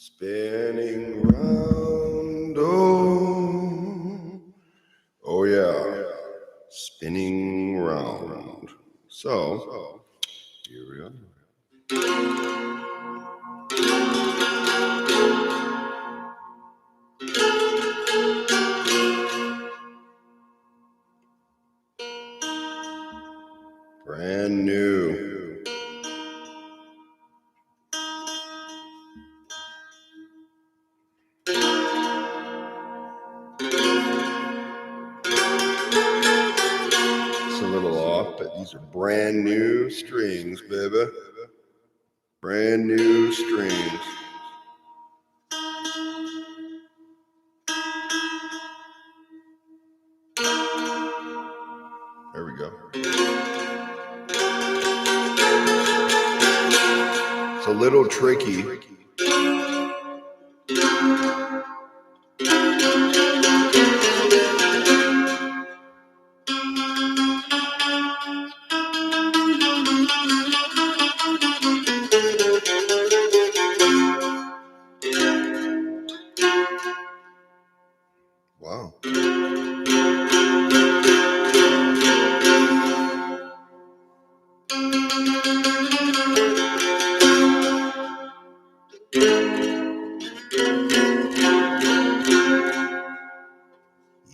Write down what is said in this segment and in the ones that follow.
Spinning round, oh yeah, spinning round. So, here we are. Brand new. It's a little off, but these are brand new strings, baby. Brand new strings. There we go. It's a little tricky. Wow.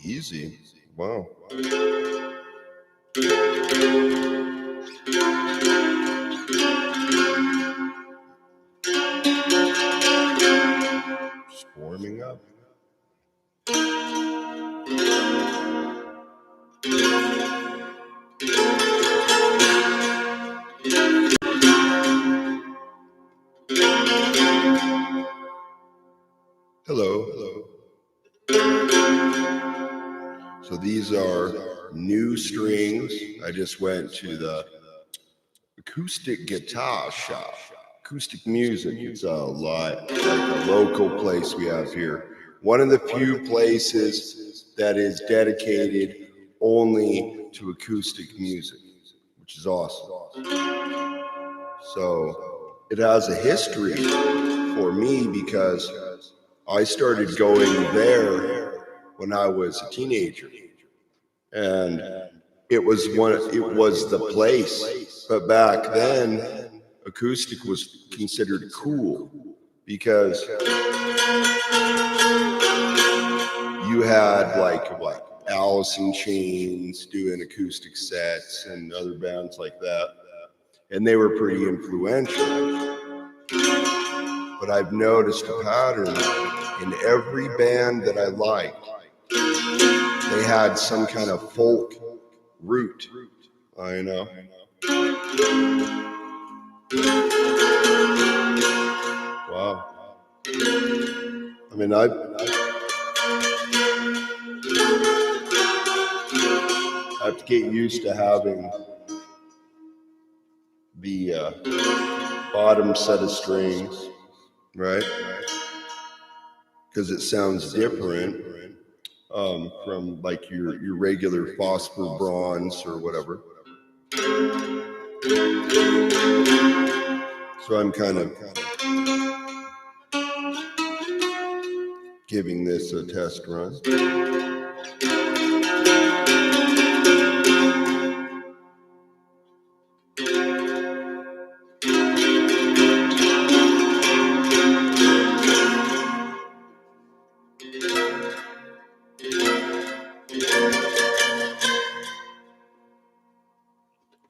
Easy. Wow. Just warming up. Hello. So these are new strings. I just went to the acoustic guitar shop. Acoustic music. It's a lot like a local place we have here. One of the few places that is dedicated only to acoustic music, which is awesome. So it has a history for me because I started going there when I was a teenager, and it was the place. But back then, acoustic was considered cool because you had Alice in Chains doing acoustic sets and other bands like that, and they were pretty influential. But I've noticed a pattern in every band that I liked. They had some kind of folk root. I know. Wow. I mean, I have to get used to having the bottom set of strings, right? Because it sounds different from like your regular phosphor bronze or whatever. So I'm kind of giving this a test run.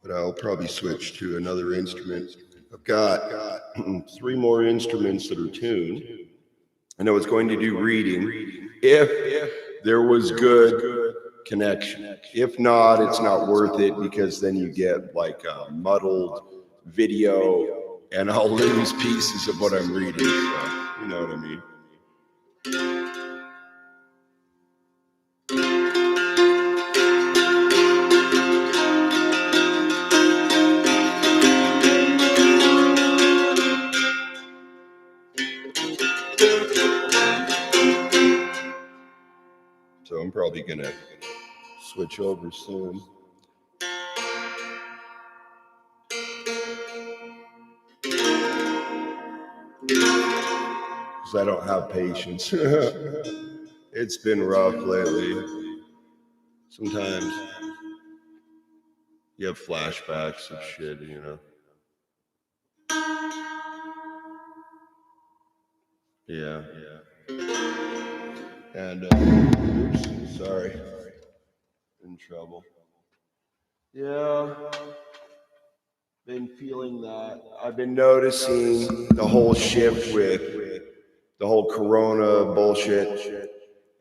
But I'll probably switch to another instrument. I've got 3 more instruments that are tuned, and I was going to do reading if there was good connection. If not, it's not worth it because then you get like a muddled video and I'll lose pieces of what I'm reading. So, you know what I mean? So I'm probably gonna switch over soon. because I don't have patience. It's been rough lately. Sometimes you have flashbacks of shit, you know. Yeah. And, oops, sorry. In trouble. Yeah. Been feeling that. I've been noticing the whole shift with the whole corona bullshit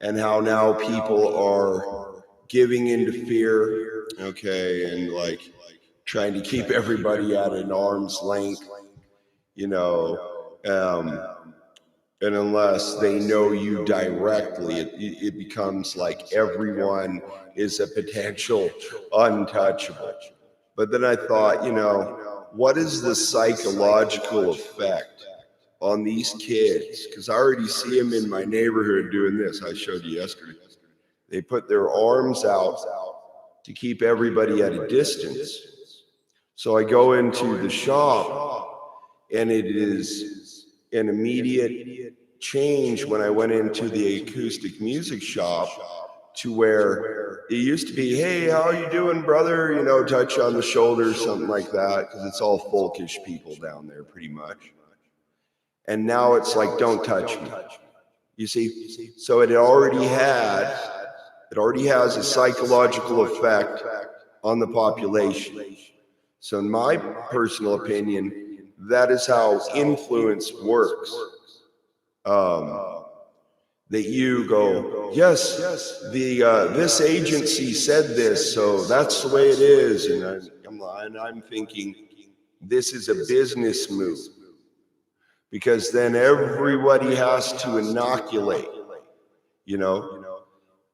and how now people are giving into fear, okay, and like trying to keep everybody at an arm's length, you know, and unless they know you directly, it becomes like everyone is a potential untouchable. But then I thought, you know, what is the psychological effect on these kids? Because I already see them in my neighborhood doing this. I showed you yesterday. They put their arms out to keep everybody at a distance. So I go into the shop, and it is an immediate change when I went into the acoustic music shop to where it used to be, hey, how you doing, brother? You know, touch on the shoulder, something like that, because it's all folkish people down there pretty much. And now it's like, don't touch me. You see? So it already has a psychological effect on the population. So in my personal opinion, that is how influence works. That you go, yes, this agency said this, so that's the way it is. And I'm thinking, this is a business move. Because then everybody has to inoculate, you know,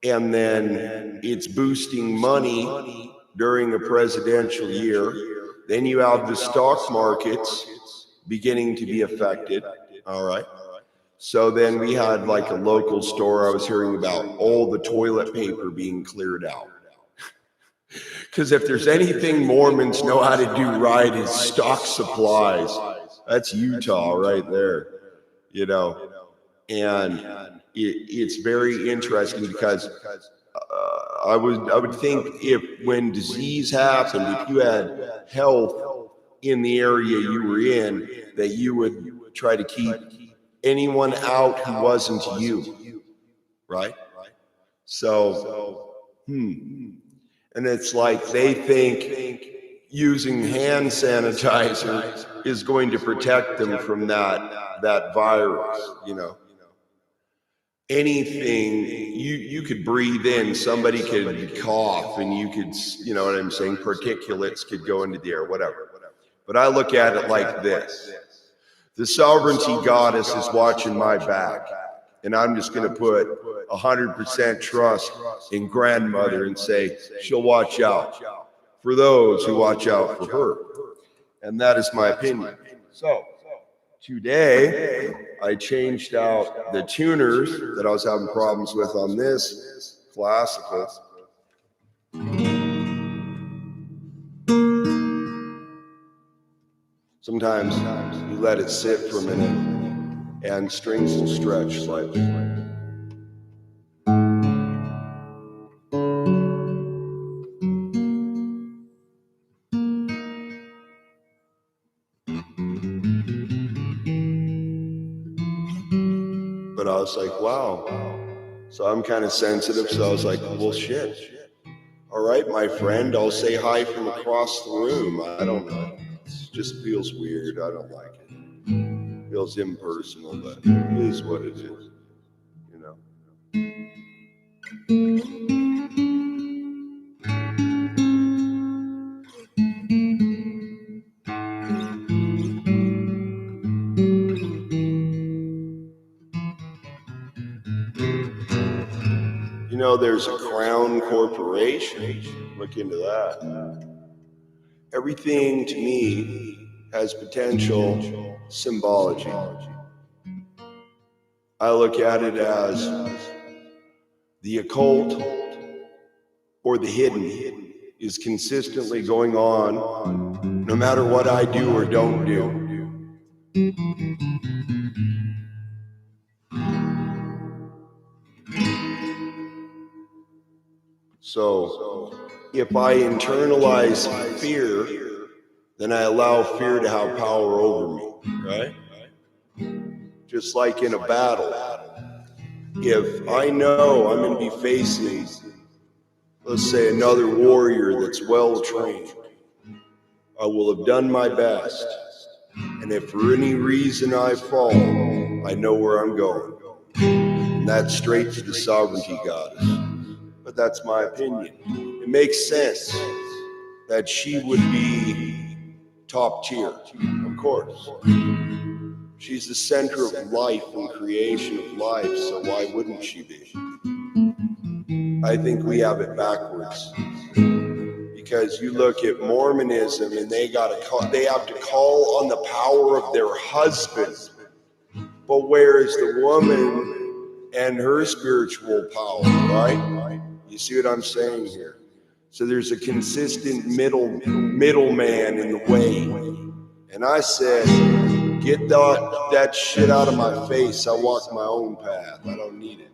and then it's boosting money during a presidential year. Then you have the stock markets beginning to be affected, all right? So then we had like a local store I was hearing about all the toilet paper being cleared out. Because if there's anything Mormons know how to do right is stock supplies. That's Utah right there, you know. And it's very interesting because I would think if when disease happened, if you had health in the area you were in, that you would try to keep anyone out who wasn't you, right? So, and it's like they think using hand sanitizer is going to protect them from that virus, you know. Anything you could breathe in, somebody could cough, and you could, you know what I'm saying, particulates could go into the air, whatever. But I look at it like this. The sovereignty goddess is watching my back, and I'm just going to put 100% trust in grandmother and say she'll watch out for those who watch out for her. And that is my opinion. So today, I changed out the tuners that I was having problems with on this classical. Sometimes you let it sit for a minute and strings will stretch slightly. But I was like, wow. So I'm kind of sensitive, so I was like, well, shit. All right, my friend, I'll say hi from across the room. I don't know. It just feels weird. I don't like it. It feels impersonal, but it is what it is, you know. You know, there's a Crown Corporation. Look into that. Everything to me has potential symbology. I look at it as the occult or the hidden is consistently going on no matter what I do or don't do. So if I internalize fear, then I allow fear to have power over me, right? Just like in a battle. If I know I'm going to be facing, let's say, another warrior that's well trained, I will have done my best. And if for any reason I fall, I know where I'm going. And that's straight to the sovereignty goddess. But that's my opinion. It makes sense that she would be top tier, of course. She's the center of life and creation of life, so why wouldn't she be? I think we have it backwards. Because you look at Mormonism and they have to call on the power of their husband. But where is the woman and her spiritual power, right? You see what I'm saying here? So there's a consistent middleman in the way. And I said, get that shit out of my face. I walk my own path. I don't need it.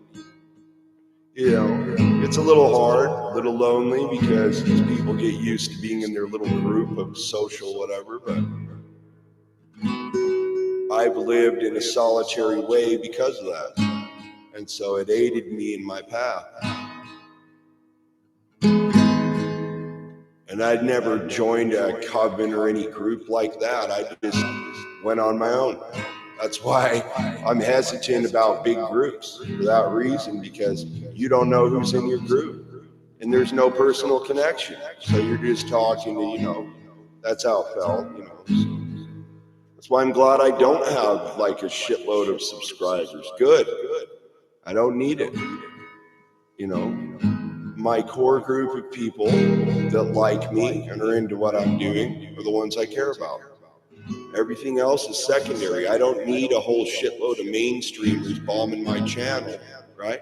You know, it's a little hard, a little lonely, because these people get used to being in their little group of social whatever, but I've lived in a solitary way because of that. And so it aided me in my path. And I'd never joined a coven or any group like that. I just went on my own. That's why I'm hesitant about big groups, for that reason, because you don't know who's in your group. And there's no personal connection. So you're just talking to, that's how it felt, So that's why I'm glad I don't have like a shitload of subscribers. Good. I don't need it. My core group of people that like me and are into what I'm doing are the ones I care about. Everything else is secondary. I don't need a whole shitload of mainstreamers bombing my channel, right?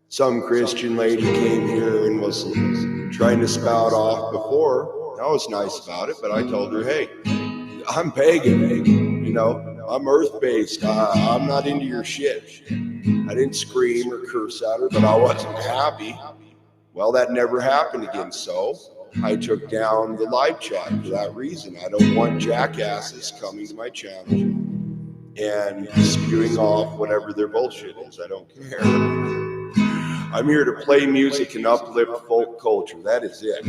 Some Christian lady came here and was trying to spout off before. I was nice about it, but I told her, hey, I'm pagan, I'm earth-based. I'm not into your shit. I didn't scream or curse at her, but I wasn't happy. Well, that never happened again, so I took down the live chat for that reason. I don't want jackasses coming to my channel and spewing off whatever their bullshit is. I don't care. I'm here to play music and uplift folk culture. That is it.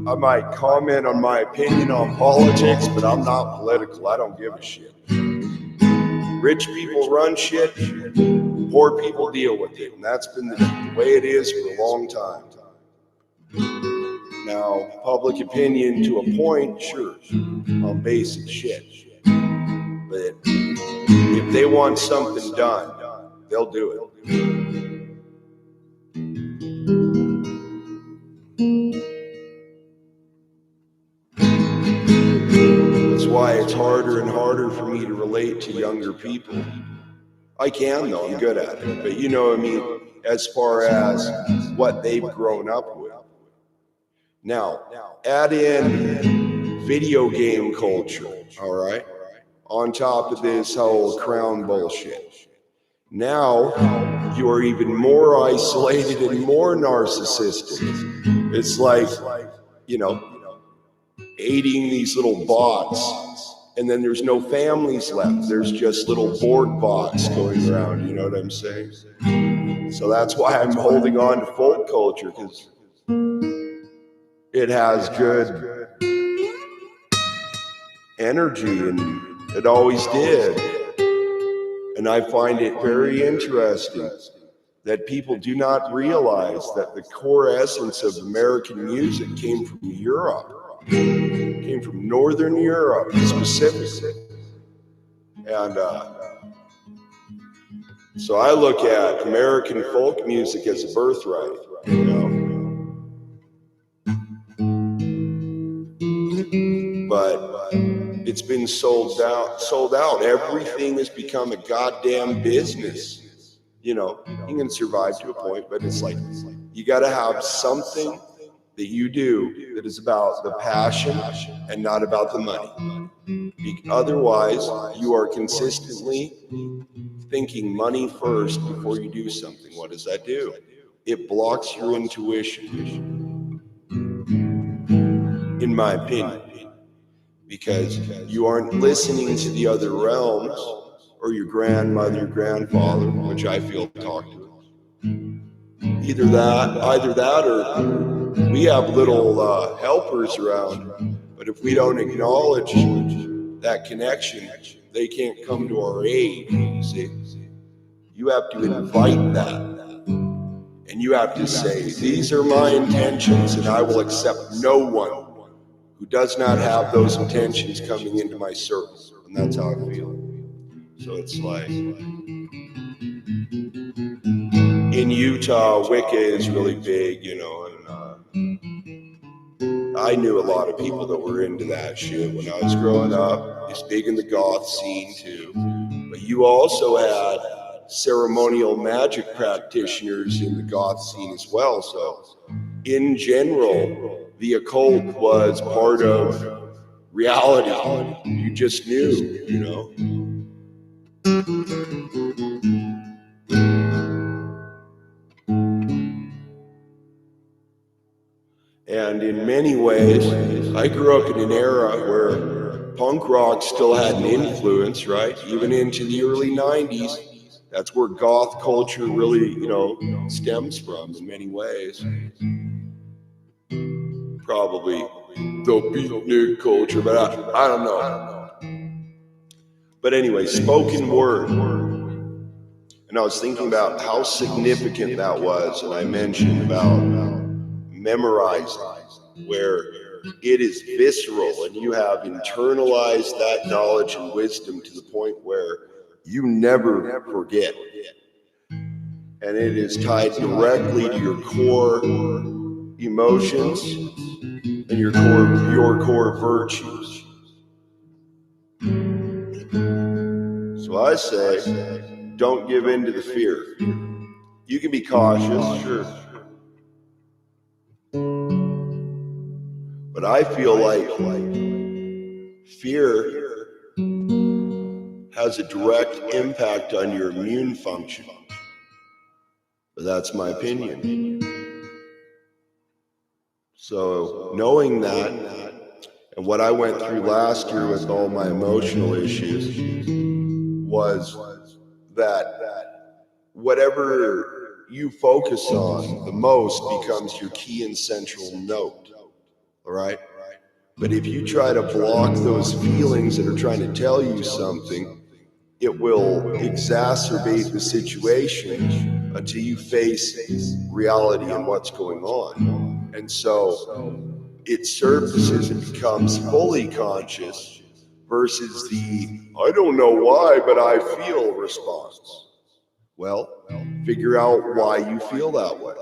I might comment on my opinion on politics, but I'm not political. I don't give a shit. Rich people run shit, poor people deal with it. And that's been the way it is for a long time. Now, public opinion to a point, sure, on basic shit. But if they want something done, they'll do it. That's why it's harder and harder for me to relate to younger people. I can, though, I'm good at it. But as far as what they've grown up with. Now, add in video game culture, all right, on top of this whole crown bullshit. Now, you are even more isolated and more narcissistic. It's like, aiding these little bots, and then there's no families left. There's just little board bots going around, you know what I'm saying? So that's why I'm holding on to folk culture, because it has good energy, and it always did. And I find it very interesting that people do not realize that the core essence of American music came from Europe, came from Northern Europe specifically. And so I look at American folk music as a birthright, But it's been sold out. Everything has become a goddamn business. You can survive to a point, but it's like you got to have something that you do that is about the passion and not about the money. Otherwise, you are consistently thinking money first before you do something. What does that do? it blocks your intuition, in my opinion, because you aren't listening to the other realms or your grandmother, your grandfather, which I feel talk to us. Either that or we have little helpers around, but if we don't acknowledge that connection, they can't come to our aid, you see. You have to invite that, and you have to say, these are my intentions, and I will accept no one who does not have those intentions coming into my circle. And that's how I feel. So it's like, in Utah, Wicca is really big, you know, and I knew a lot of people that were into that shit when I was growing up. It's big in the goth scene too. But you also had ceremonial magic practitioners in the goth scene as well. So in general, the occult was part of reality. You just knew, you know. And in many ways, I grew up in an era where punk rock still had an influence, right? Even into the early 90s. That's where goth culture really, you know, stems from in many ways. Probably the beatnik culture, but I don't know. But anyway, spoken word. And I was thinking about how significant that was, and I mentioned about memorizing, where it is visceral and you have internalized that knowledge and wisdom to the point where you never forget. And it is tied directly to your core emotions and your core virtues. So I say, don't give in to the fear. You can be cautious, sure. But I feel like fear has a direct impact on your immune function. But that's my opinion. So knowing that, and what I went through last year with all my emotional issues, was that whatever you focus on the most becomes your key and central note, all right? But if you try to block those feelings that are trying to tell you something, it will exacerbate the situation until you face reality and what's going on. And so it surfaces and becomes fully conscious versus the, I don't know why, but I feel response. Well, figure out why you feel that way.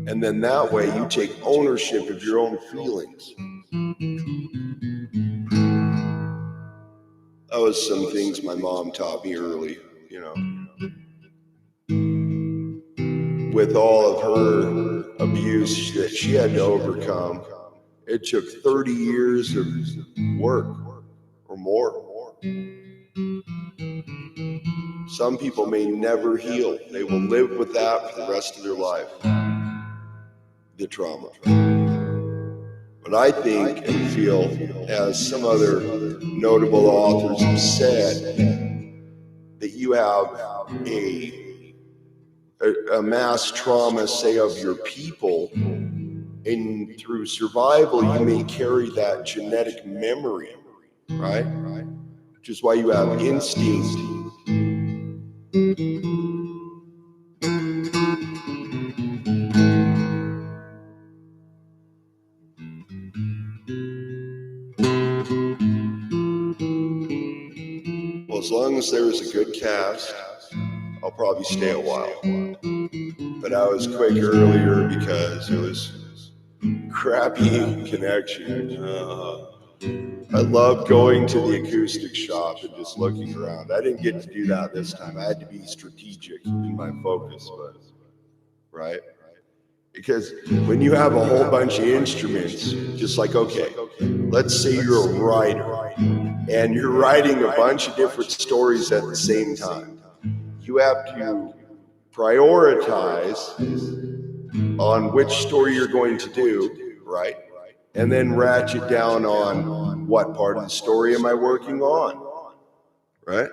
And then that way you take ownership of your own feelings. That was some things my mom taught me early, you know. With all of her abuse that she had to overcome, it took 30 years of work or more. Some people may never heal. They will live with that for the rest of their life, the trauma. But I think and feel, as some other notable authors have said, that you have a mass trauma, say, of your people, and through survival, you may carry that genetic memory, right? Which is why you have instinct. Well, as long as there is a good cast, I'll probably stay a while. But I was quick earlier because it was crappy connection. I love going to the acoustic shop and just looking around. I didn't get to do that this time. I had to be strategic in my focus, but, right? Because when you have a whole bunch of instruments, just like, okay, let's say you're a writer and you're writing a bunch of different stories at the same time. You have to prioritize on which story you're going to do, right? And then ratchet down on what part of the story am I working on, right?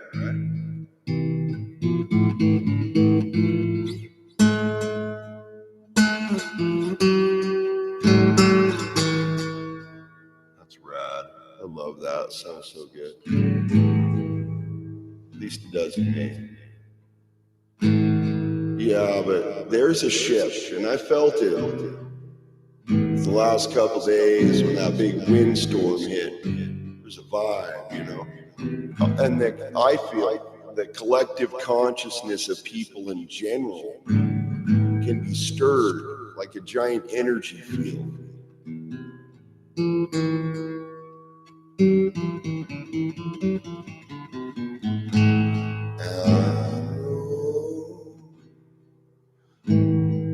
That's rad. I love that. It sounds so good. At least it does to me. Yeah, but there's a shift, and I felt it the last couple days when that big windstorm hit. There's a vibe, you know. And I feel the collective consciousness of people in general can be stirred like a giant energy field.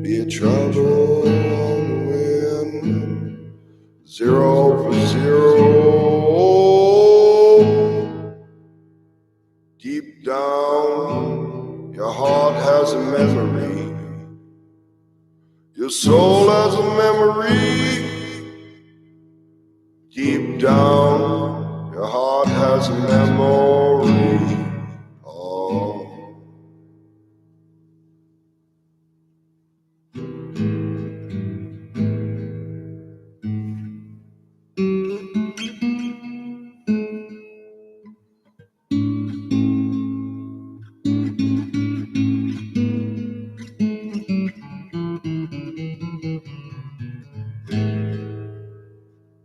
Be a trouble on the wind, 0 for 0. Deep down, your heart has a memory. Your soul has a memory. Deep down, your heart has a memory. Oh.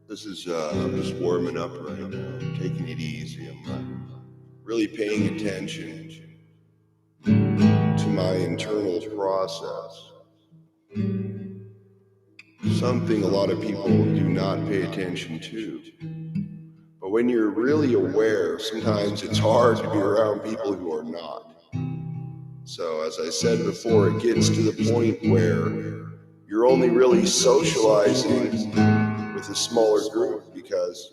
This is I'm just warming up right now, taking it easy. I'm not really paying attention to my internal process. Something a lot of people do not pay attention to. But when you're really aware, sometimes it's hard to be around people who are not. So as I said before, it gets to the point where you're only really socializing with a smaller group because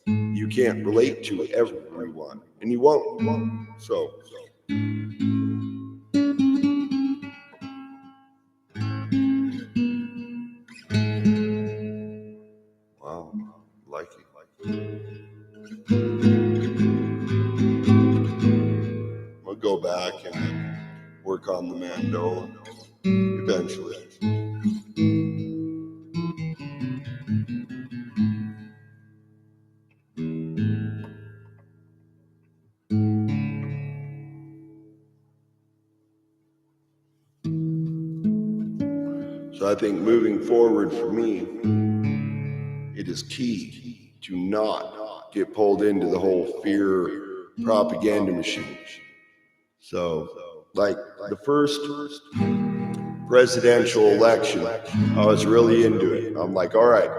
you can't relate to everyone, and you won't. So wow, like it. I'll go back and work on the mandolin eventually. So I think moving forward for me, it is key to not get pulled into the whole fear propaganda machine. So, like the first presidential election, I was really into it. I'm like, all right,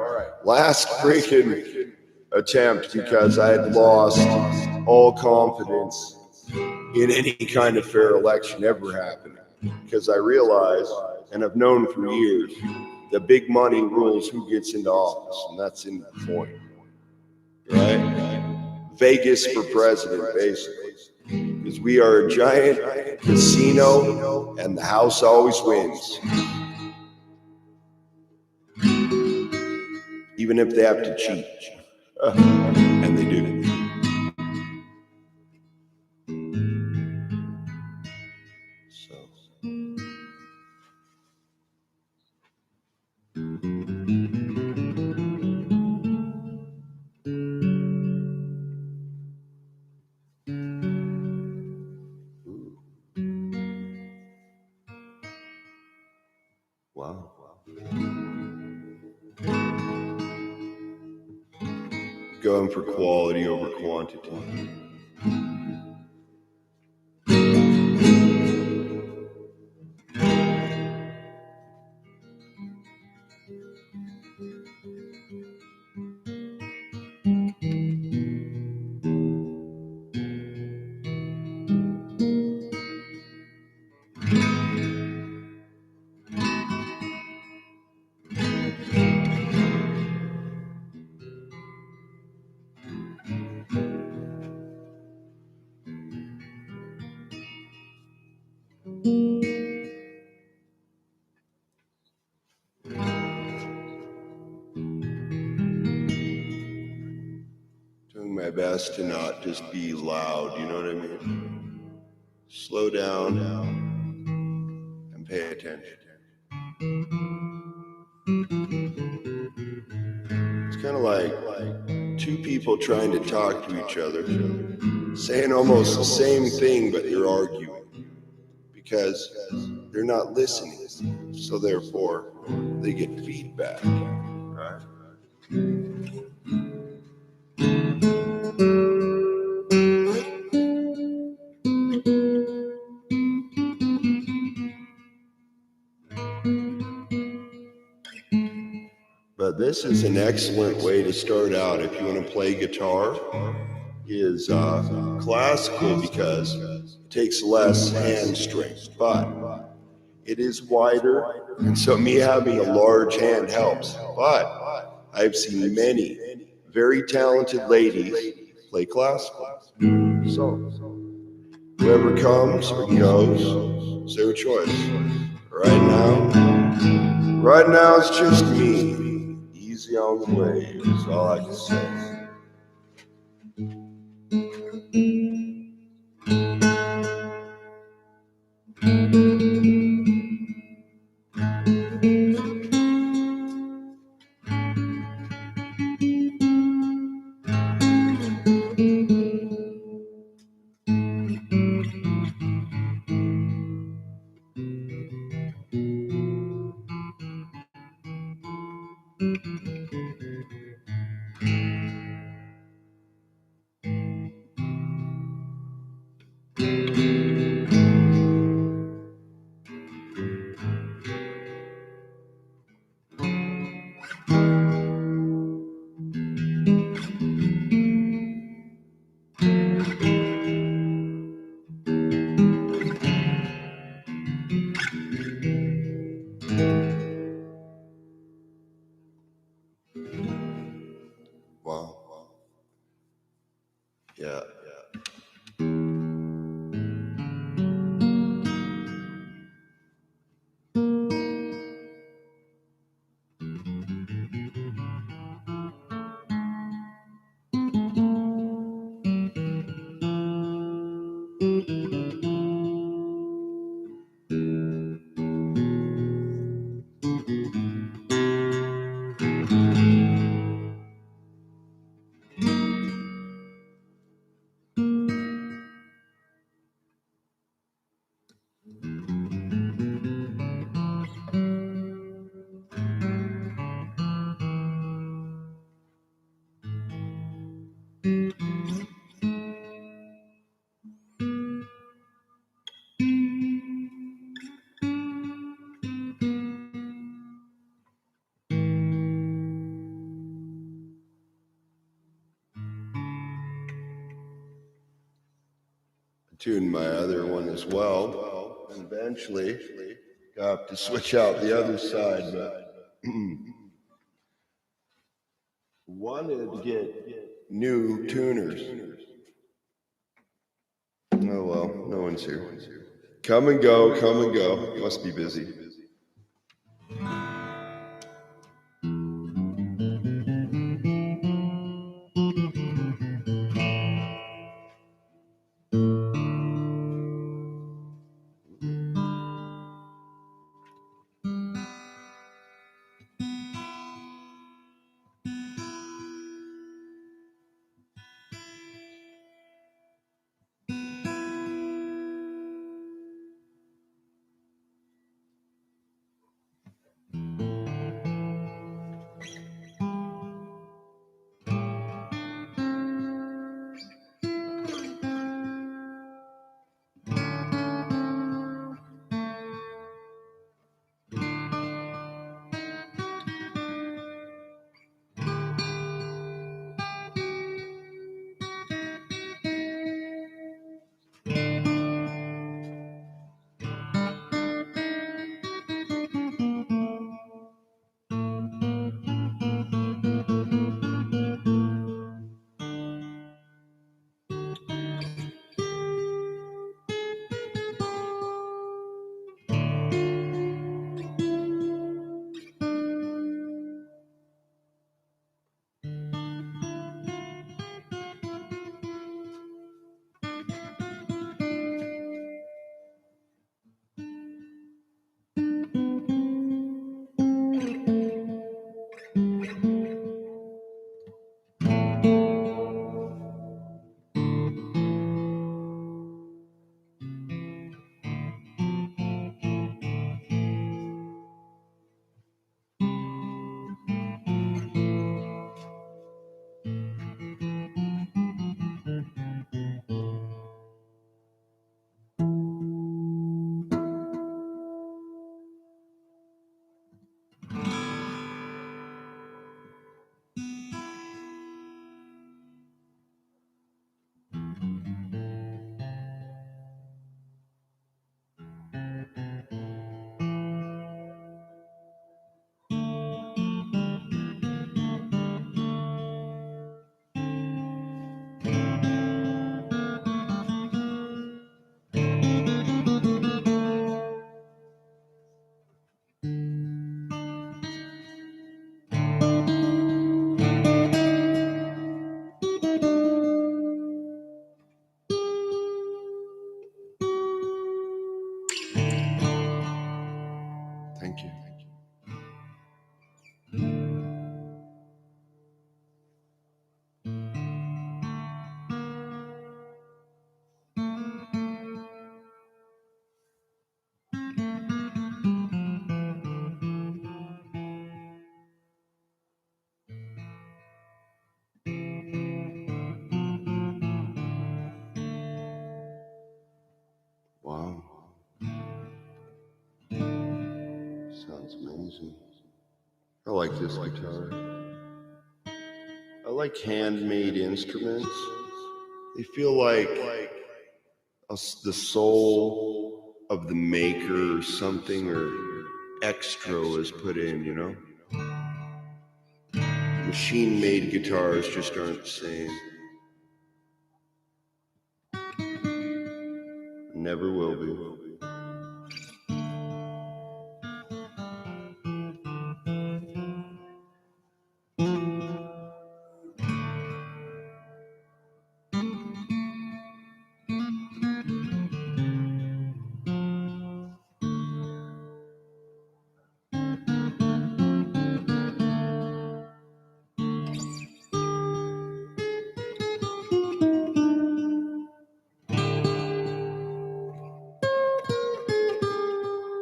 last freaking attempt, because I had lost all confidence in any kind of fair election ever happening. Because I realized, and I've known for years, that big money rules who gets into office, and that's in the point, right? Vegas for president, basically. Because we are a giant casino, and the house always wins. Even if they have to cheat. And they do. Wow. Going for quality over quantity. best to not just be loud, you know what I mean? Slow down and pay attention. It's kind of like two people trying to talk to each other, saying almost the same thing, but they're arguing because they're not listening. So therefore, they get feedback, right? But this is an excellent way to start out if you want to play guitar. Is classical because it takes less hand strength, but it is wider, and so me having a large hand helps. But I've seen many very talented ladies play classical. So whoever comes or goes, it's their choice. Right now it's just me. Easy on the waves, is all I can say. Wow. Yeah. Tuned my other one as well, and eventually got to switch out the other side, but wanted to get new tuners. Oh well, no one's here. Come and go, come and go. Must be busy. amazing. I like this guitar. I like handmade instruments. They feel like the soul of the maker or something, or extra was put in, you know? Machine-made guitars just aren't the same. Never will be.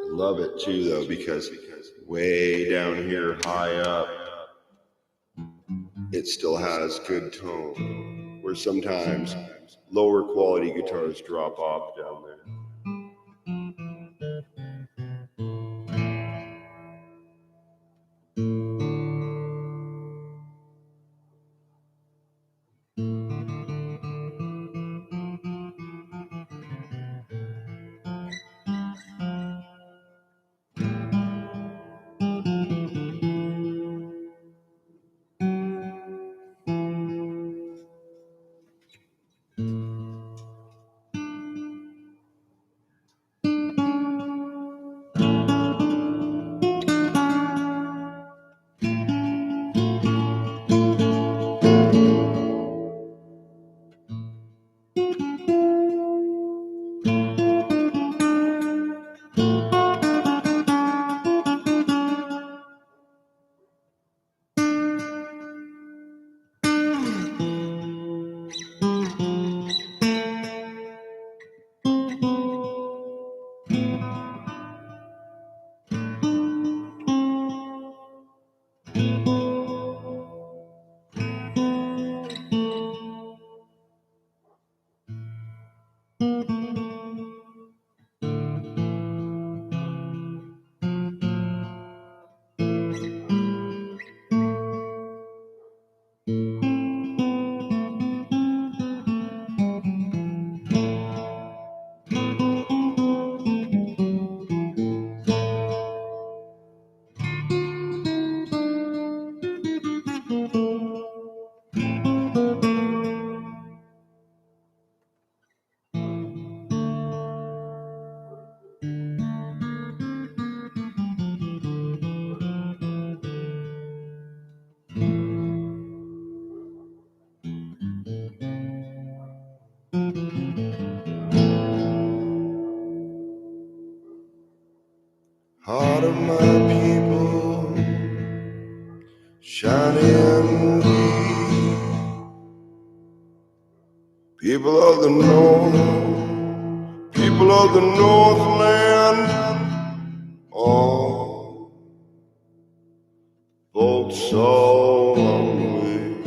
Love it too, though, because way down here, high up, it still has good tone, where sometimes lower quality guitars drop off down there. Heart of my people, shining weak. People of the north, people of the Northland, oh, folks all on the way.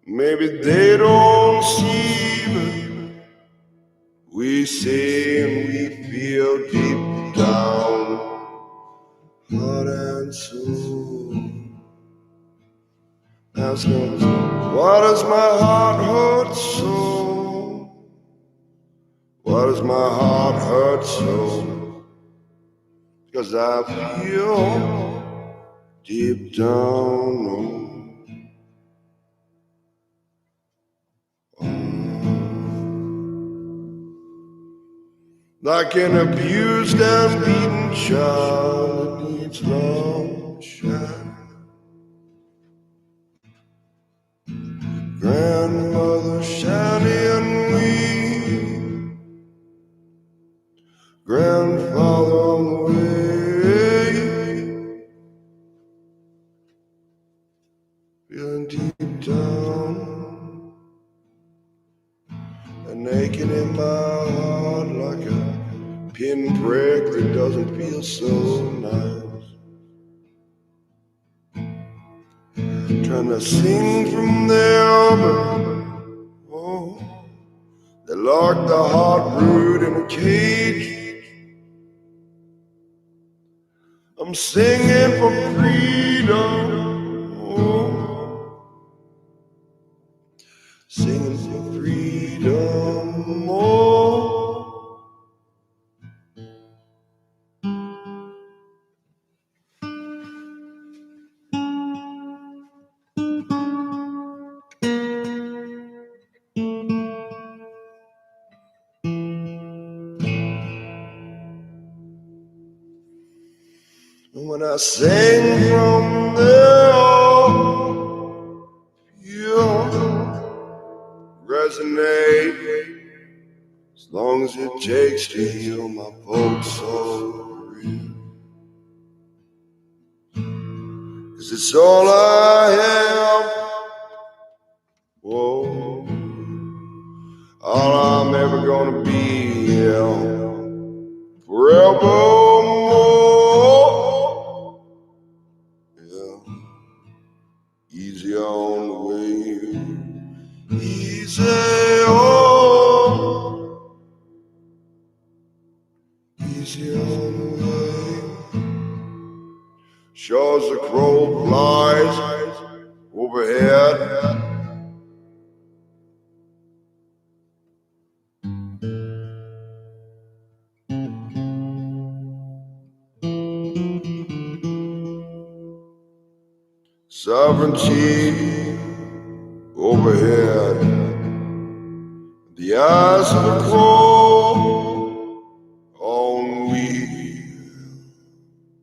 Maybe they don't see, but we see and we feel deep down, heart and soul. Ask them, why does my heart hurt so? Why does my heart hurt so? Because I feel deep down, like an abused and beaten child that needs love and shine. Grandmother shining weak, grandfather on the way, feeling deep down, and aching in my heart like a pinprick that doesn't feel so nice. Trying to sing from there, but oh, they locked the heart root in a cage. I'm singing for freedom. Oh. Singing for freedom. Oh. When I sing from there, you resonate as long as it takes to heal my folk soul. 'Cause it's all I have. Whoa, all I'm ever gonna be, yeah, forevermore. Yeah, easy on the way, easy on, easy on the way. Sure as the crow flies overhead. Sovereignty overhead. The eyes of the crow on me,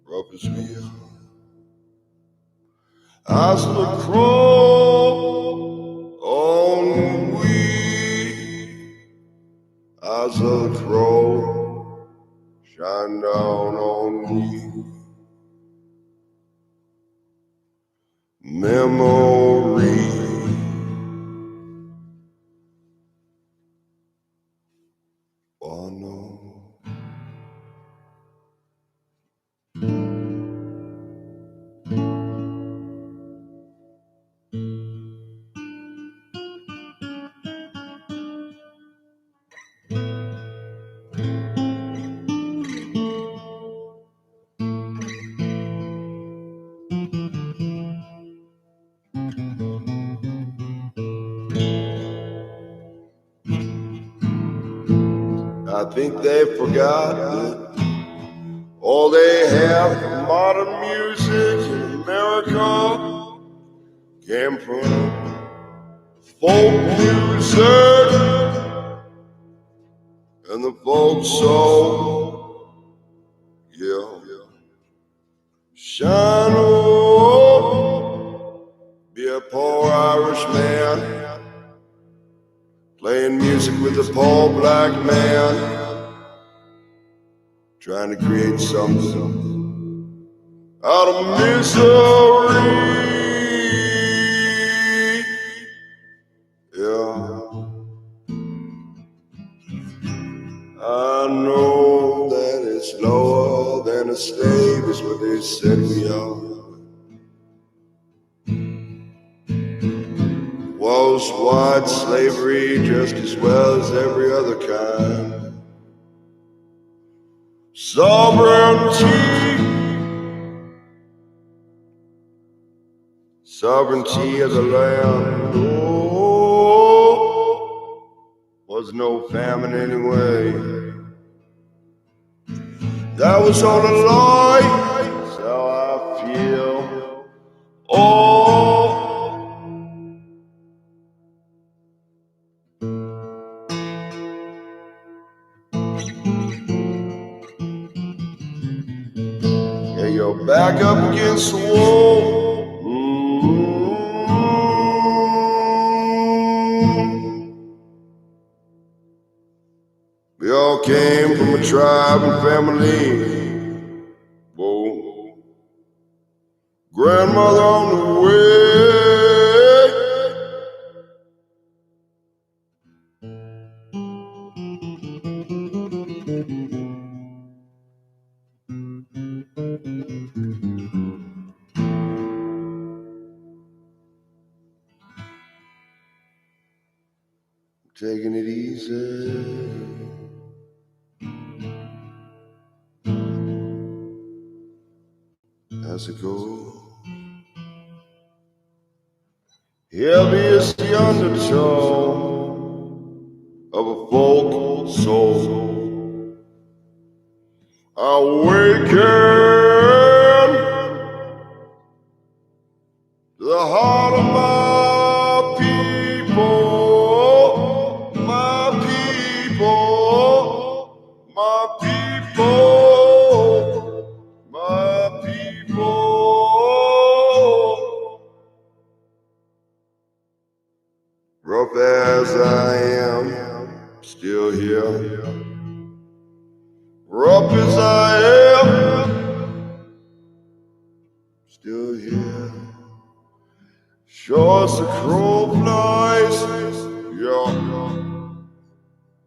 rough as we are. Eyes of the crow on we, eyes of the crow shine down on me. Memory. Oh no. I think they forgot that all they have from modern music in America came from folk music and the folk soul. Yeah, shine on, be a poor Irish man playing music with a poor black man, trying to create something out of misery. Yeah, I know that it's lower than a slave is what they said we are. Was white slavery just as well as every other kind. Sovereignty of the land. Oh, was no famine anyway. That was all a lie. That's how I feel. Oh, yeah, you're back up against the wall. We all came from a tribe and family. Whoa, grandmother on the way. Taking it easy. as it goes. Heavy is the undertone of a folk soul. Awaken to the heart of my people, my people, my people, my people. Rough as I am, still here. Rough as I am, still here. Sure as the crow flies, yeah,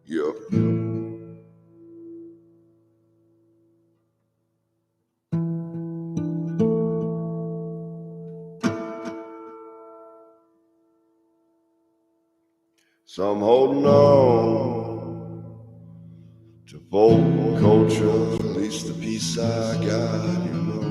yeah. So I'm holding on to folk culture, at least the piece I got, you know.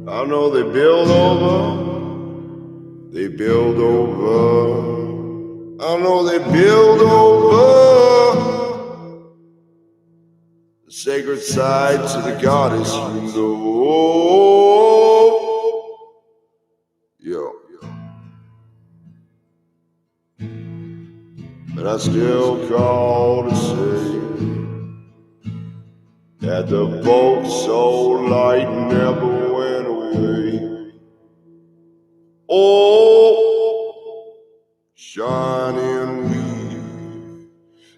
I know they build over. I know they build over the sacred side to the goddess, you know. Yeah. But I still call to say that the folk soul light never went away. Oh, shining we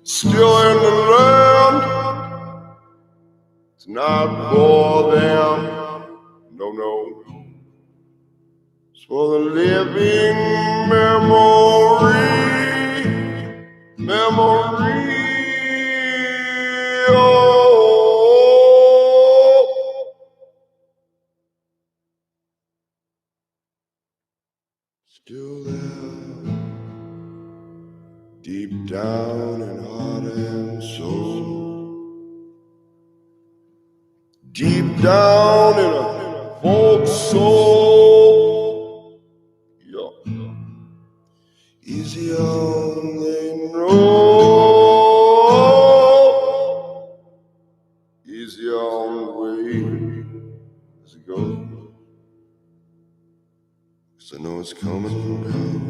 still in the land. It's not for them, no. It's for the living memory. Oh, still there, deep down in heart and soul. Deep down in a folk soul, yeah. Easy on they know, easy on the way as it goes. 'Cause I know it's coming down,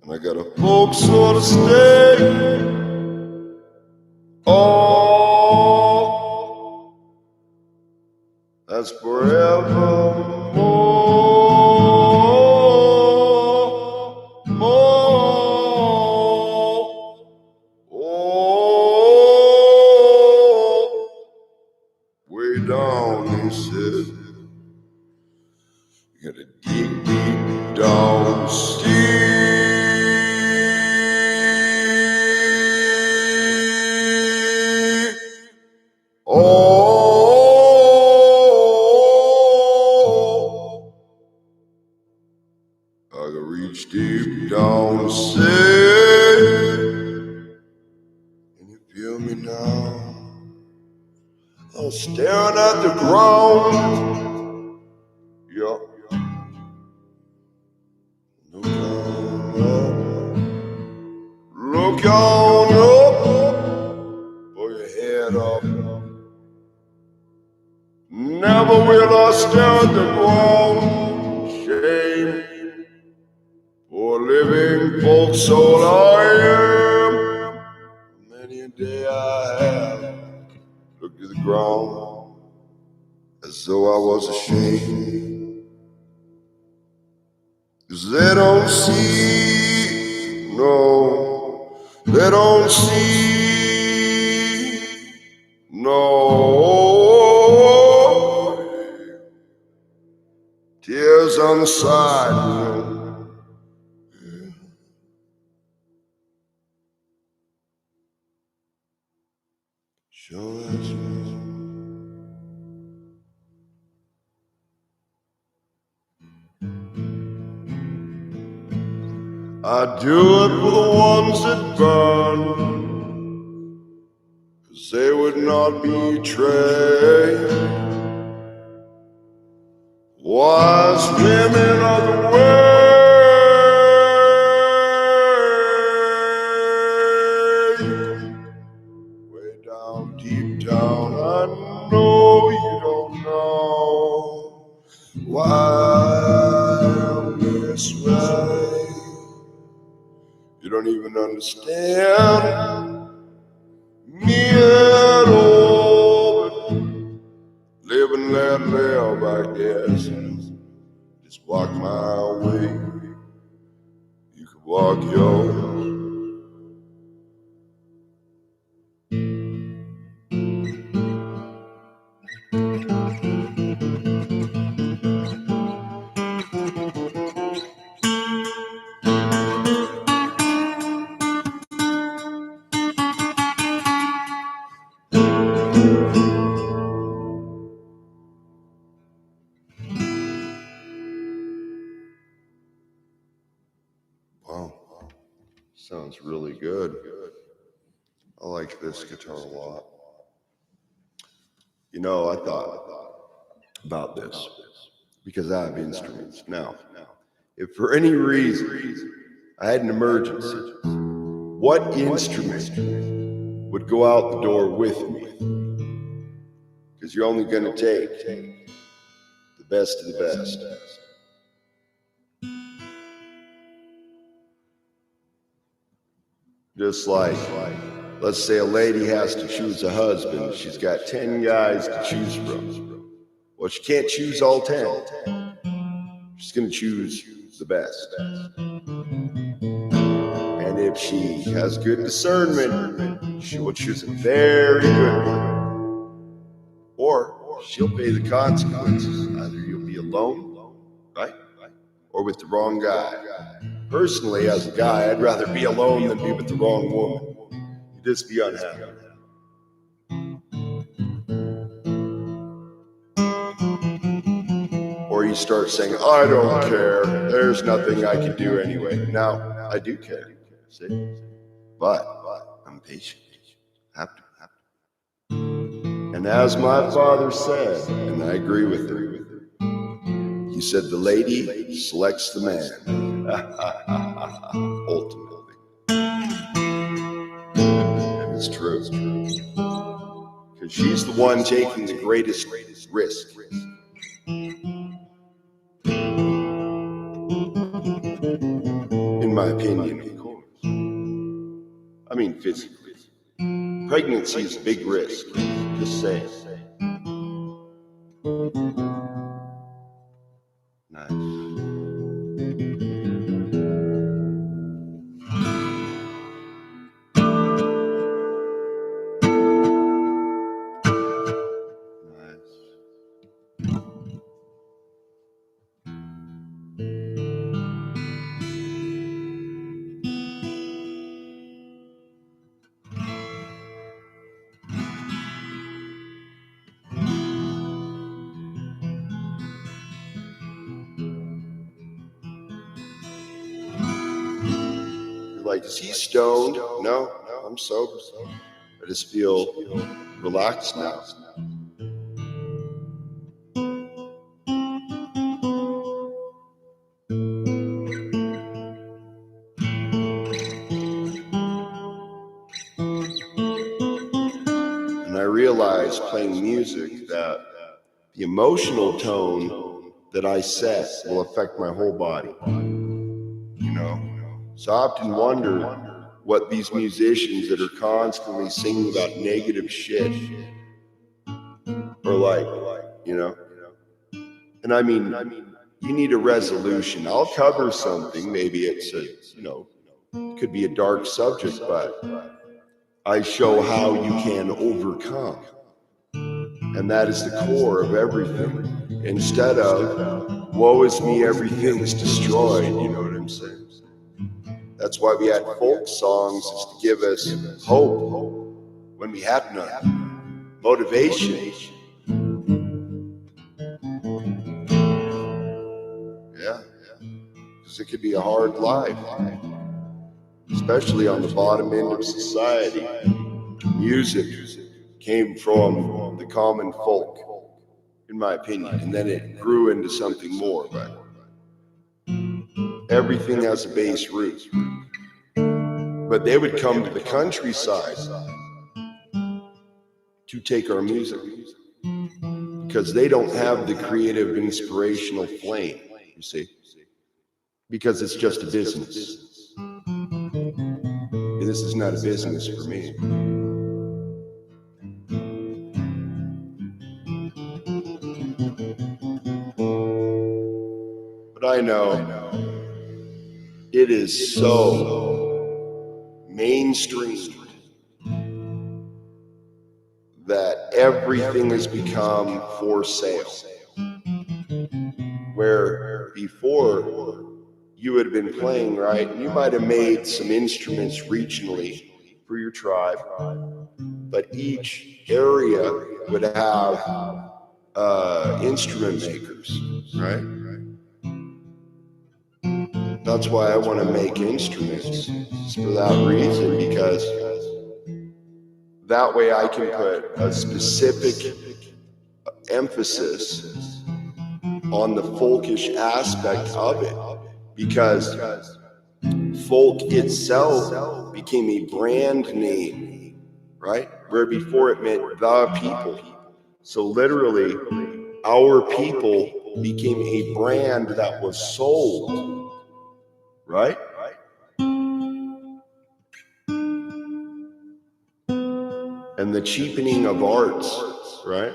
and I got a folk soul to stay. Oh, that's forevermore. Way down, he said, you gotta dig deep down, Steve. Oh, I can reach deep down to say, can you feel me now? I'm staring at the ground. Yeah. Look on up, pull your head up. Never will I stare at the ground. Shame for a living folk soul I am. Many a day I have looked at the ground as though I was ashamed. 'Cause they don't see, no, They don't see no tears on the side. Sure as I do it for the ones that burn, 'cause they would not betray wise women of the way. Way down, deep down, I know you don't know why I'm this way. You don't even understand me at all, but live and let live, I guess. Just walk my way, you could walk yours. Wow, sounds really good. I like this guitar a lot. You know, I thought about this because I have instruments. Now, if for any reason I had an emergency, what instrument would go out the door with me? Because you're only going to take the best of the best. Just like, let's say a lady has to choose a husband. She's got 10 guys to choose from. Well, she can't choose all 10. She's going to choose the best. And if she has good discernment, she will choose a very good one. Or she'll pay the consequences. Either you'll be alone, right? Or with the wrong guy. Personally, as a guy, I'd rather be alone than be with the wrong woman. You just be unhappy. Or you start saying, I don't care. There's nothing I can do anyway. Now, I do care. See? But I'm patient. Have to. And as my father said, and I agree with him, he said the lady selects the man. Ultimately. And it's true. Because she's the one taking the greatest risk. In my opinion, of course. I mean, physically. Pregnancy is a big risk. Just saying. Nice. Like, is he stoned? No, I'm sober. I just feel relaxed now. And I realized playing music that the emotional tone that I set will affect my whole body. You know? So I often wonder what these musicians that are constantly singing about negative shit are like, you know? And I mean, you need a resolution. I'll cover something, maybe it's a, could be a dark subject, but I show how you can overcome. And that is the core of everything. Instead of, woe is me, everything's destroyed, you know what I'm saying? That's why we had folk songs, is to give us hope when we had none. Motivation. Yeah. Because it could be a hard life, especially on the bottom end of society. Music came from the common folk, in my opinion, and then it grew into something more, but everything has a base root. But they would come to the countryside to take our music because they don't have the creative, inspirational flame, you see, because it's just a business. This is not a business for me. But I know it is so mainstream that everything has become for sale. Where before you would have been playing, right? You might have made some instruments regionally for your tribe, but each area would have instrument makers, right? That's why I want to make instruments. It's for that reason, because that way I can put a specific emphasis on the folkish aspect of it, because folk itself became a brand name, right? Where before it meant the people. So literally, our people became a brand that was sold, right? And the cheapening of arts, right?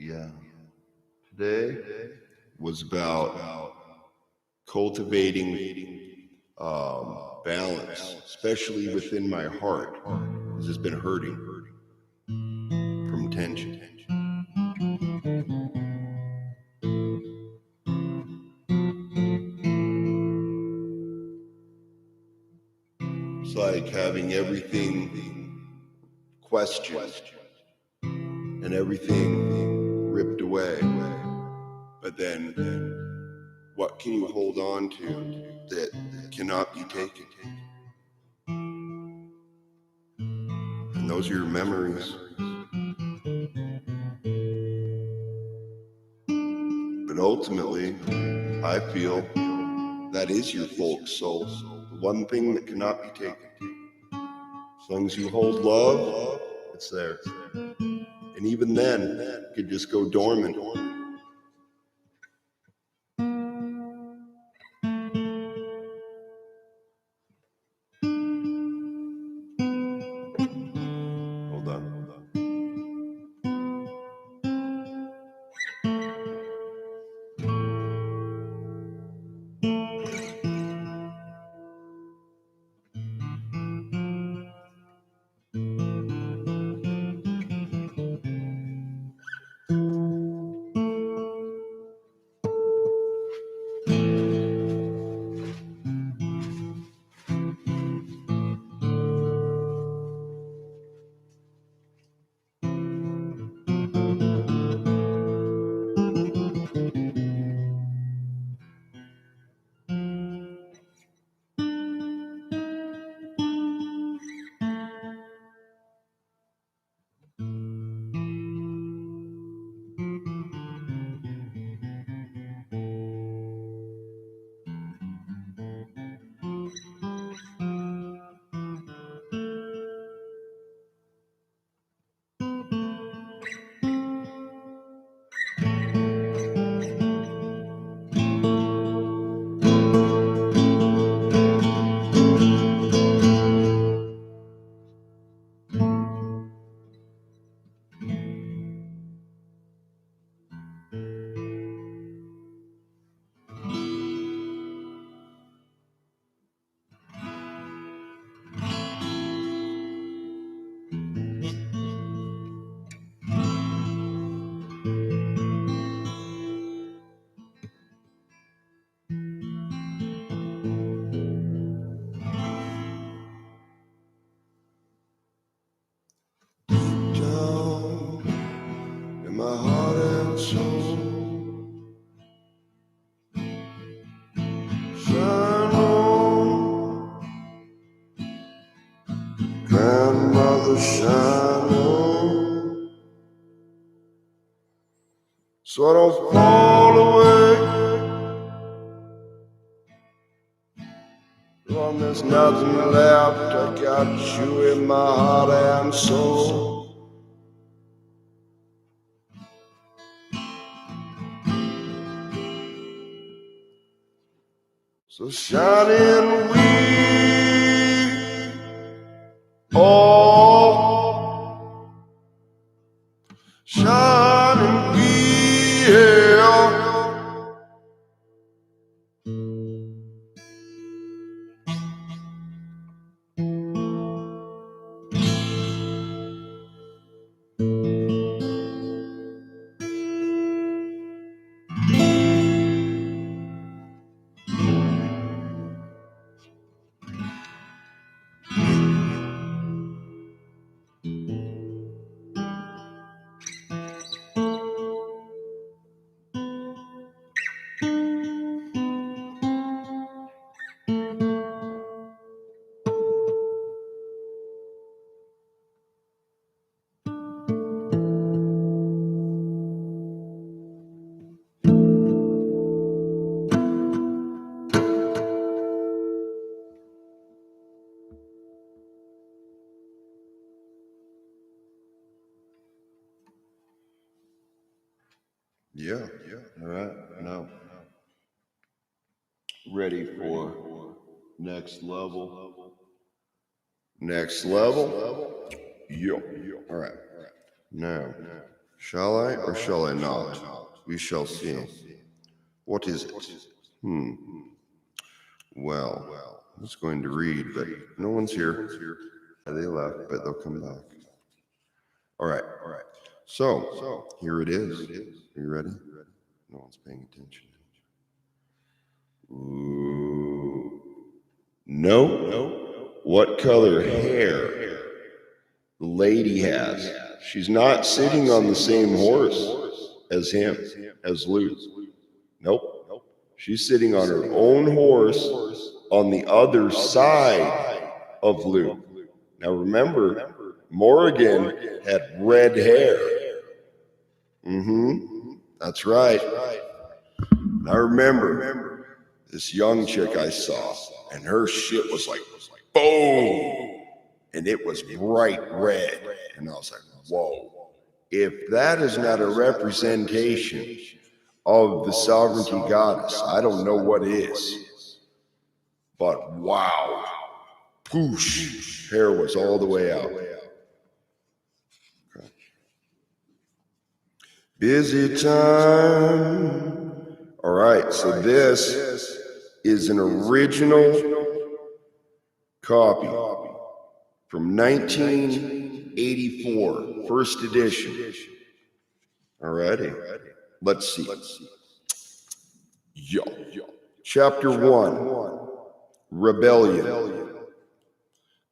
Yeah. Today was about cultivating balance, especially within my heart, because it's been hurting from tension. It's like having everything questioned and everything ripped away. But then what can you hold on to that cannot be taken? And those are your memories. But ultimately, I feel that is your folk soul, the one thing that cannot be taken. As long as you hold love, it's there. And even then, it could just go dormant. Hold on. shining, so I don't fall away. When there's nothing left, I got you in my heart and soul. So shining we all, shining we, yeah. Yeah. All right. Now, ready for next level? Next level? Yeah. All right. Now, shall I or shall I not? We shall see. What is it? Well, I was going to read, but no one's here. They left, but they'll come back. All right. So, here it is. Are you ready? No one's paying attention. Ooh. No. What color hair the lady has? She's not sitting on the same horse as him, as Luke. Nope. She's sitting on her own horse on the other side of Luke. Now remember, Morrigan had red hair. That's right. I remember this young chick I saw, and her shit was like, boom! And it was bright red. And I was like, whoa. If that is not a representation of the sovereignty goddess, I don't know what is. But wow. Poosh. Hair was all the way out. Okay. Busy time. All right, so this is an original copy from 1984, first edition. All righty, let's see. Yo. Chapter 1, Rebellion.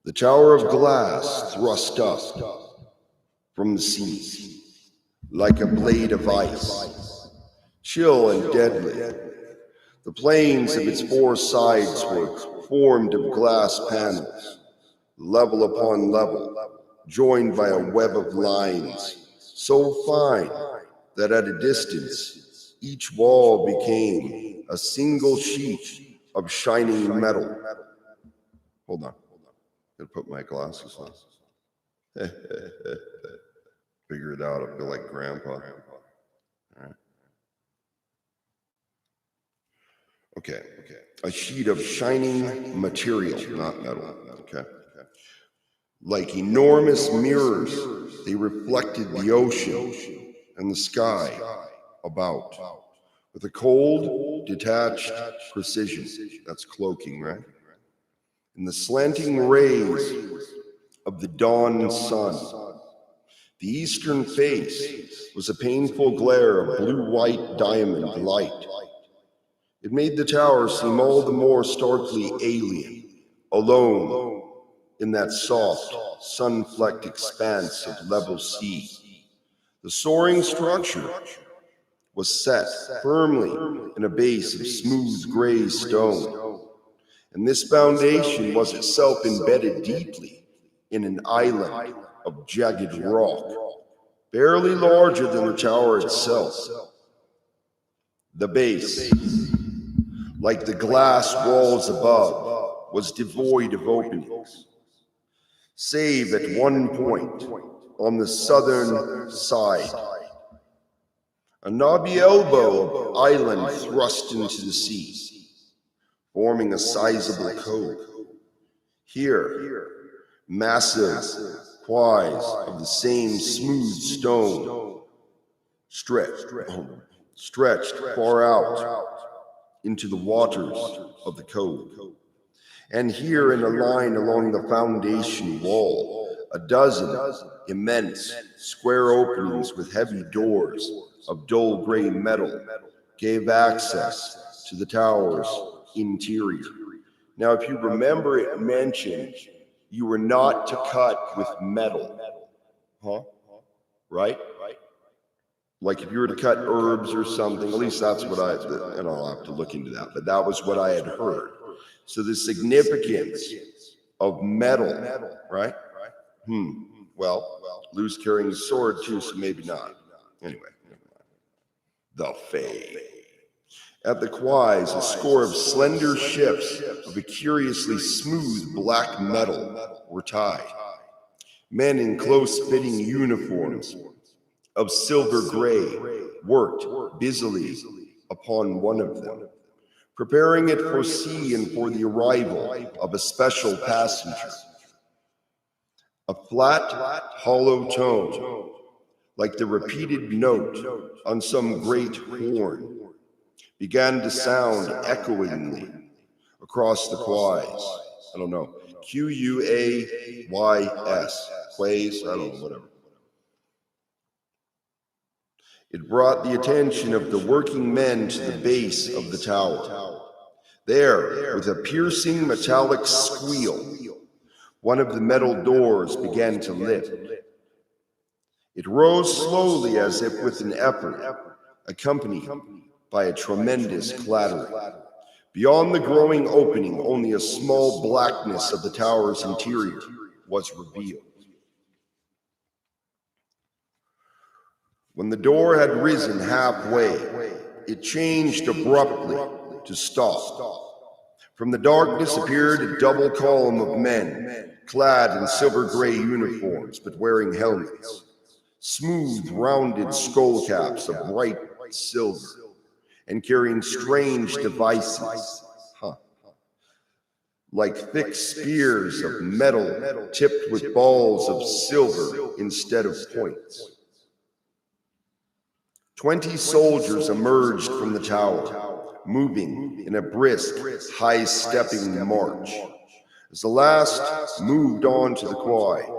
The tower of glass thrust up from the sea like a blade of ice. Chill and deadly. The planes of its four sides were formed of glass panels, level upon level, joined by a web of lines, so fine that at a distance, each wall became a single sheet of shining metal. Hold on. Gotta put my glasses on. Figure it out. I feel like Grandpa. All right. Okay. A sheet of shining material, not metal. Okay. Like enormous mirrors, they reflected the ocean and the sky about with a cold, detached precision. That's cloaking, right? In the slanting rays of the dawn sun, the eastern face was a painful glare of blue-white diamond light. It made the tower seem all the more starkly alien, alone in that soft, sun-flecked expanse of level sea. The soaring structure was set firmly in a base of smooth gray stone, and this foundation was itself embedded deeply in an island of jagged rock, barely larger than the tower itself. The base, like the glass walls above, was devoid of openings, save at one point on the southern side. A knobby elbow of island thrust into the sea, forming a sizable cove. Here, massive quays of the same smooth stone stretched far out into the waters of the cove. And here in a line along the foundation wall, a dozen immense square openings with heavy doors of dull gray metal gave access to the tower's interior. Now, if you remember, it mentioned you were not to cut with metal, right? Like if you were to cut herbs or something, at least that's what and I'll have to look into that, but that was what I had heard. So the significance of metal, right? Well, Lou's carrying a sword too, so maybe not. Anyway, the Fae. At the quays, a score of slender ships of a curiously smooth black metal were tied. Men in close-fitting uniforms of silver gray worked busily upon one of them, preparing it for sea and for the arrival of a special passenger. A flat, hollow tone, like the repeated note on some great horn, began to sound echoingly across the quays. I don't know, Quays, quays, I don't know, whatever. It brought the attention of the working men to the base of the tower. There, with a piercing metallic squeal, one of the metal doors began to lift. It rose slowly as if with an effort, accompanied by a tremendous clattering. Beyond the growing opening, only a small blackness of the tower's interior was revealed. When the door had risen halfway, it changed abruptly to stop. From the darkness appeared a double column of men, clad in silver gray uniforms, but wearing helmets, smooth, rounded skull caps of bright silver, and carrying strange devices, like thick spears of metal tipped with balls of silver instead of points. 20 soldiers emerged from the tower, moving in a brisk, high-stepping march. As the last moved on to the quay,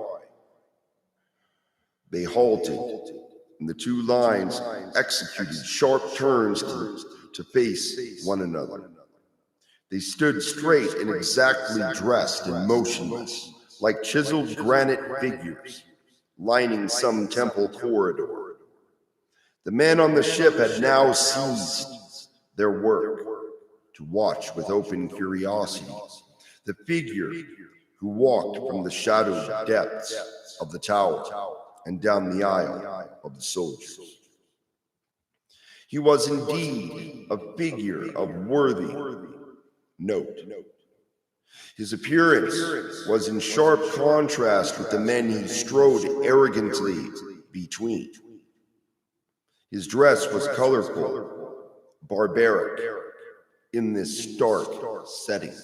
they halted, and the two lines executed sharp turns to face one another. They stood straight and exactly dressed and motionless, like chiseled granite figures lining some temple corridor. The men on the ship had now ceased their work to watch with open curiosity the figure who walked from the shadowed depths of the tower and down the aisle of the soldiers. He was indeed a figure of worthy note. His appearance was in sharp contrast with the men he strode arrogantly between. His dress was colorful, barbaric, in this stark setting.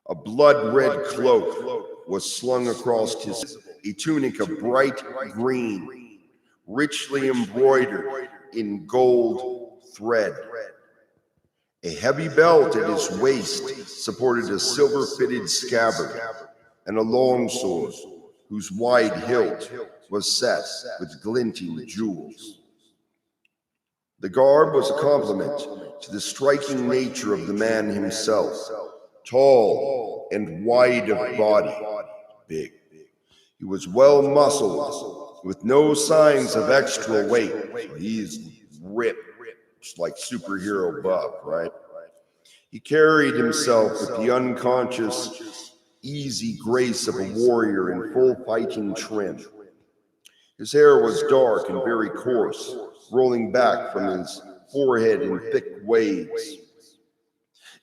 A blood-red cloak was slung across his, a tunic of bright green, richly embroidered in gold thread. A heavy belt at his waist supported a silver-fitted scabbard and a longsword whose wide hilt was set with glinting jewels. The garb was a compliment to the striking nature of the man himself, tall and wide of body, big. He was well muscled, with no signs of extra weight. So he's ripped, just like superhero buff, right? He carried himself with the unconscious easy grace of a warrior in full fighting trim. His hair was dark and very coarse, rolling back from his forehead in thick waves.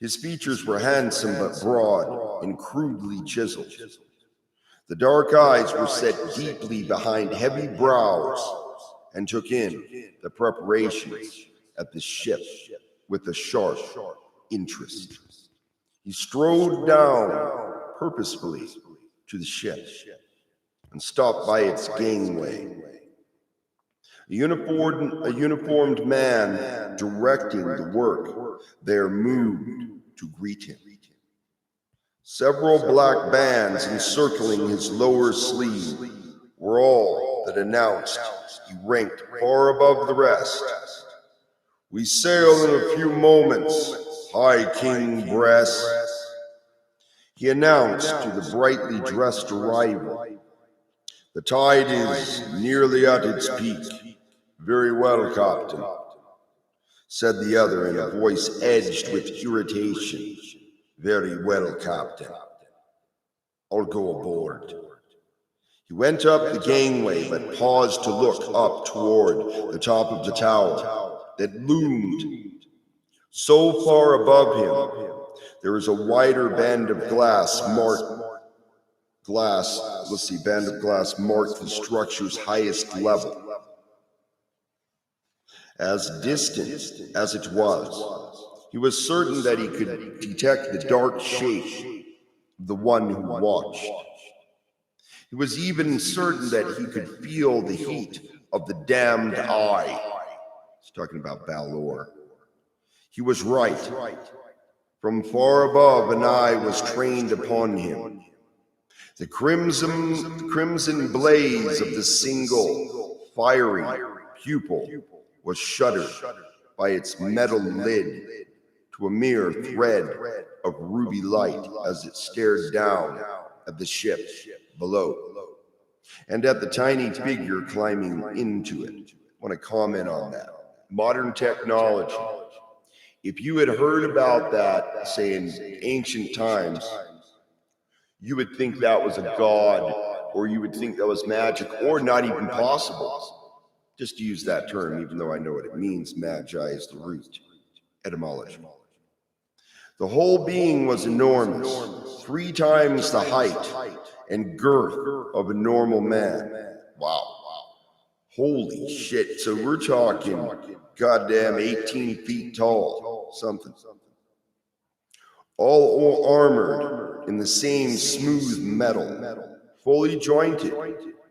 His features were handsome but broad and crudely chiseled. The dark eyes were set deeply behind heavy brows and took in the preparations at the ship with a sharp interest. He strode down purposefully to the ship and stopped by its gangway. A uniformed man directing the work there moved to greet him. Several black bands encircling his lower sleeve were all that announced he ranked far above the rest. "We sail in a few moments, High King Bress," he announced to the brightly dressed arrival. "The tide is nearly at its peak." "Very well, Captain," said the other in a voice edged with irritation. "Very well, Captain. I'll go aboard." He went up the gangway, but paused to look up toward the top of the tower that loomed so far above him. There was a wider band of glass marked the structure's highest level. As distant as it was, he was certain that he could detect the dark shape of the one who watched. He was even certain that he could feel the heat of the damned eye. He's talking about Balor. He was right. From far above, an eye was trained upon him. The crimson blaze of the single, fiery pupil was shuttered by its metal lid to a mere thread of ruby light as it stared down at the ship below and at the tiny figure climbing into it. I want to comment on that. Modern technology. If you had heard about that, say in ancient times, you would think that was a god, or you would think that was magic, or not even possible. Just to use that term, even though I know what it means. Magi is the root etymology. The whole being was enormous, 3 times the height and girth of a normal man. Wow. Holy shit. So we're talking goddamn 18 feet tall, something. All armored in the same smooth metal, fully jointed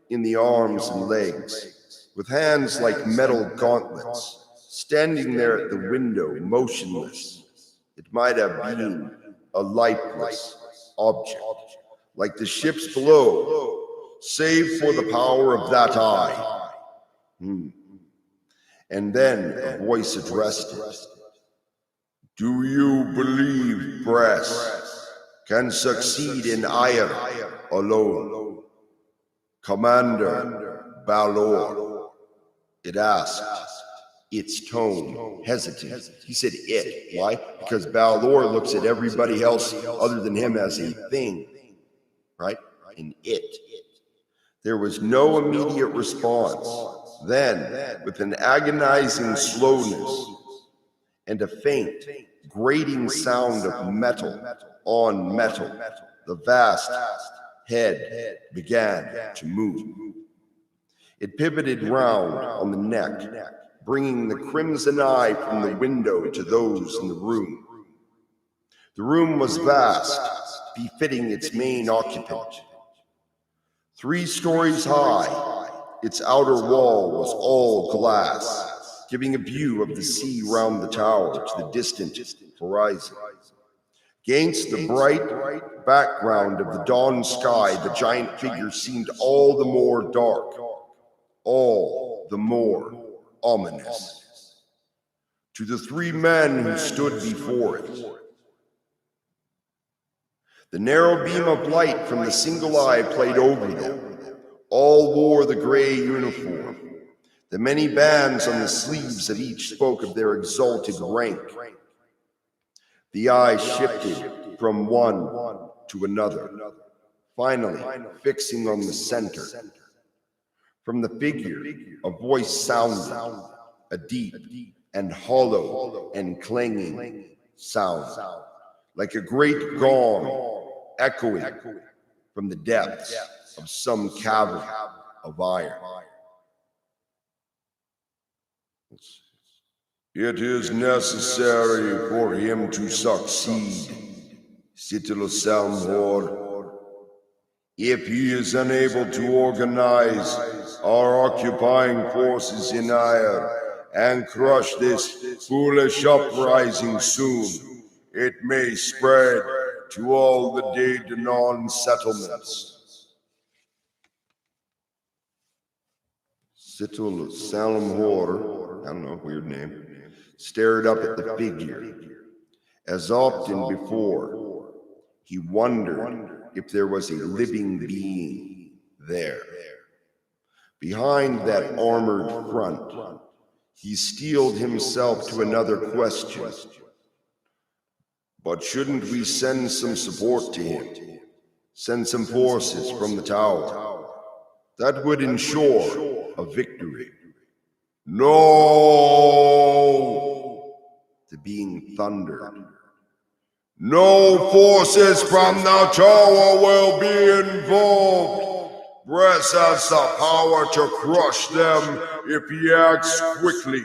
in the arms and legs, with hands like metal gauntlets, standing there at the window, motionless. It might have been a lifeless object, like the ships below, save for the power of that eye. And then a voice addressed it. "Do you believe Bress can succeed in ire alone? Commander Balor?" It asked, its tone hesitant. He said it. Why? Because Balor looks at everybody else other than him as a thing, right? An it. There was no immediate response. Then, with an agonizing slowness and a faint, grating sound of metal on metal, the vast head began to move. It pivoted round on the neck, bringing the crimson eye from the window to those in the room. The room was vast, befitting its main occupant. 3 stories high, its outer wall was all glass, giving a view of the sea round the tower to the distant horizon. Against the bright background of the dawn sky, the giant figure seemed all the more dark, all the more ominous. To the 3 men who stood before it, the narrow beam of light from the single eye played over them. All wore the gray uniform. The many bands on the sleeves of each spoke of their exalted rank. The eye shifted from one to another, finally fixing on the center. From the figure, a voice sounded, a deep and hollow and clanging sound, like a great gong echoing from the depths of some cavern of iron. It is necessary for him to succeed, Sidhe Salmhor. If he is unable to organize our occupying forces in Ire and crush this foolish uprising soon, it may spread to all the Daedanon settlements. Sidhe Salmhor, I don't know, weird name, stared up at the figure. As often before, he wondered if there was a living being there. Behind that armored front, he steeled himself to another question. But shouldn't we send some support to him? Send some forces from the tower? That would ensure a victory. No! The being thundered. No forces from the tower will be involved. Bress has the power to crush them if he acts quickly.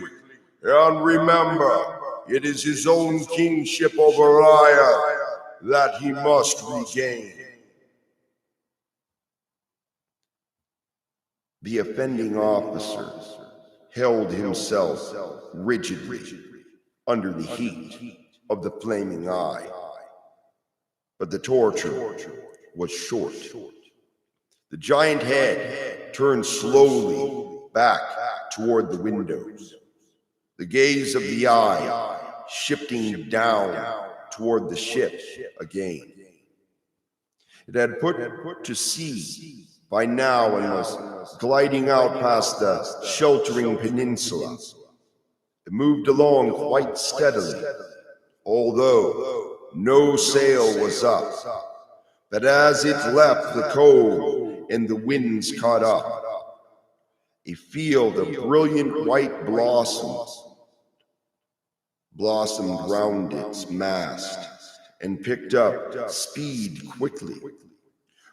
And remember, it is his own kingship over Ire that he must regain. The offending officer held himself rigidly under the heat of the flaming eye. But the torture was short. The giant head turned slowly back toward the windows, the gaze of the eye shifting down toward the ship again. It had put to sea by now and was gliding out past the sheltering peninsula. It moved along quite steadily, although no sail was up. But as it left the cove and the winds caught up, a field of brilliant white blossomed round its mast and picked up speed quickly,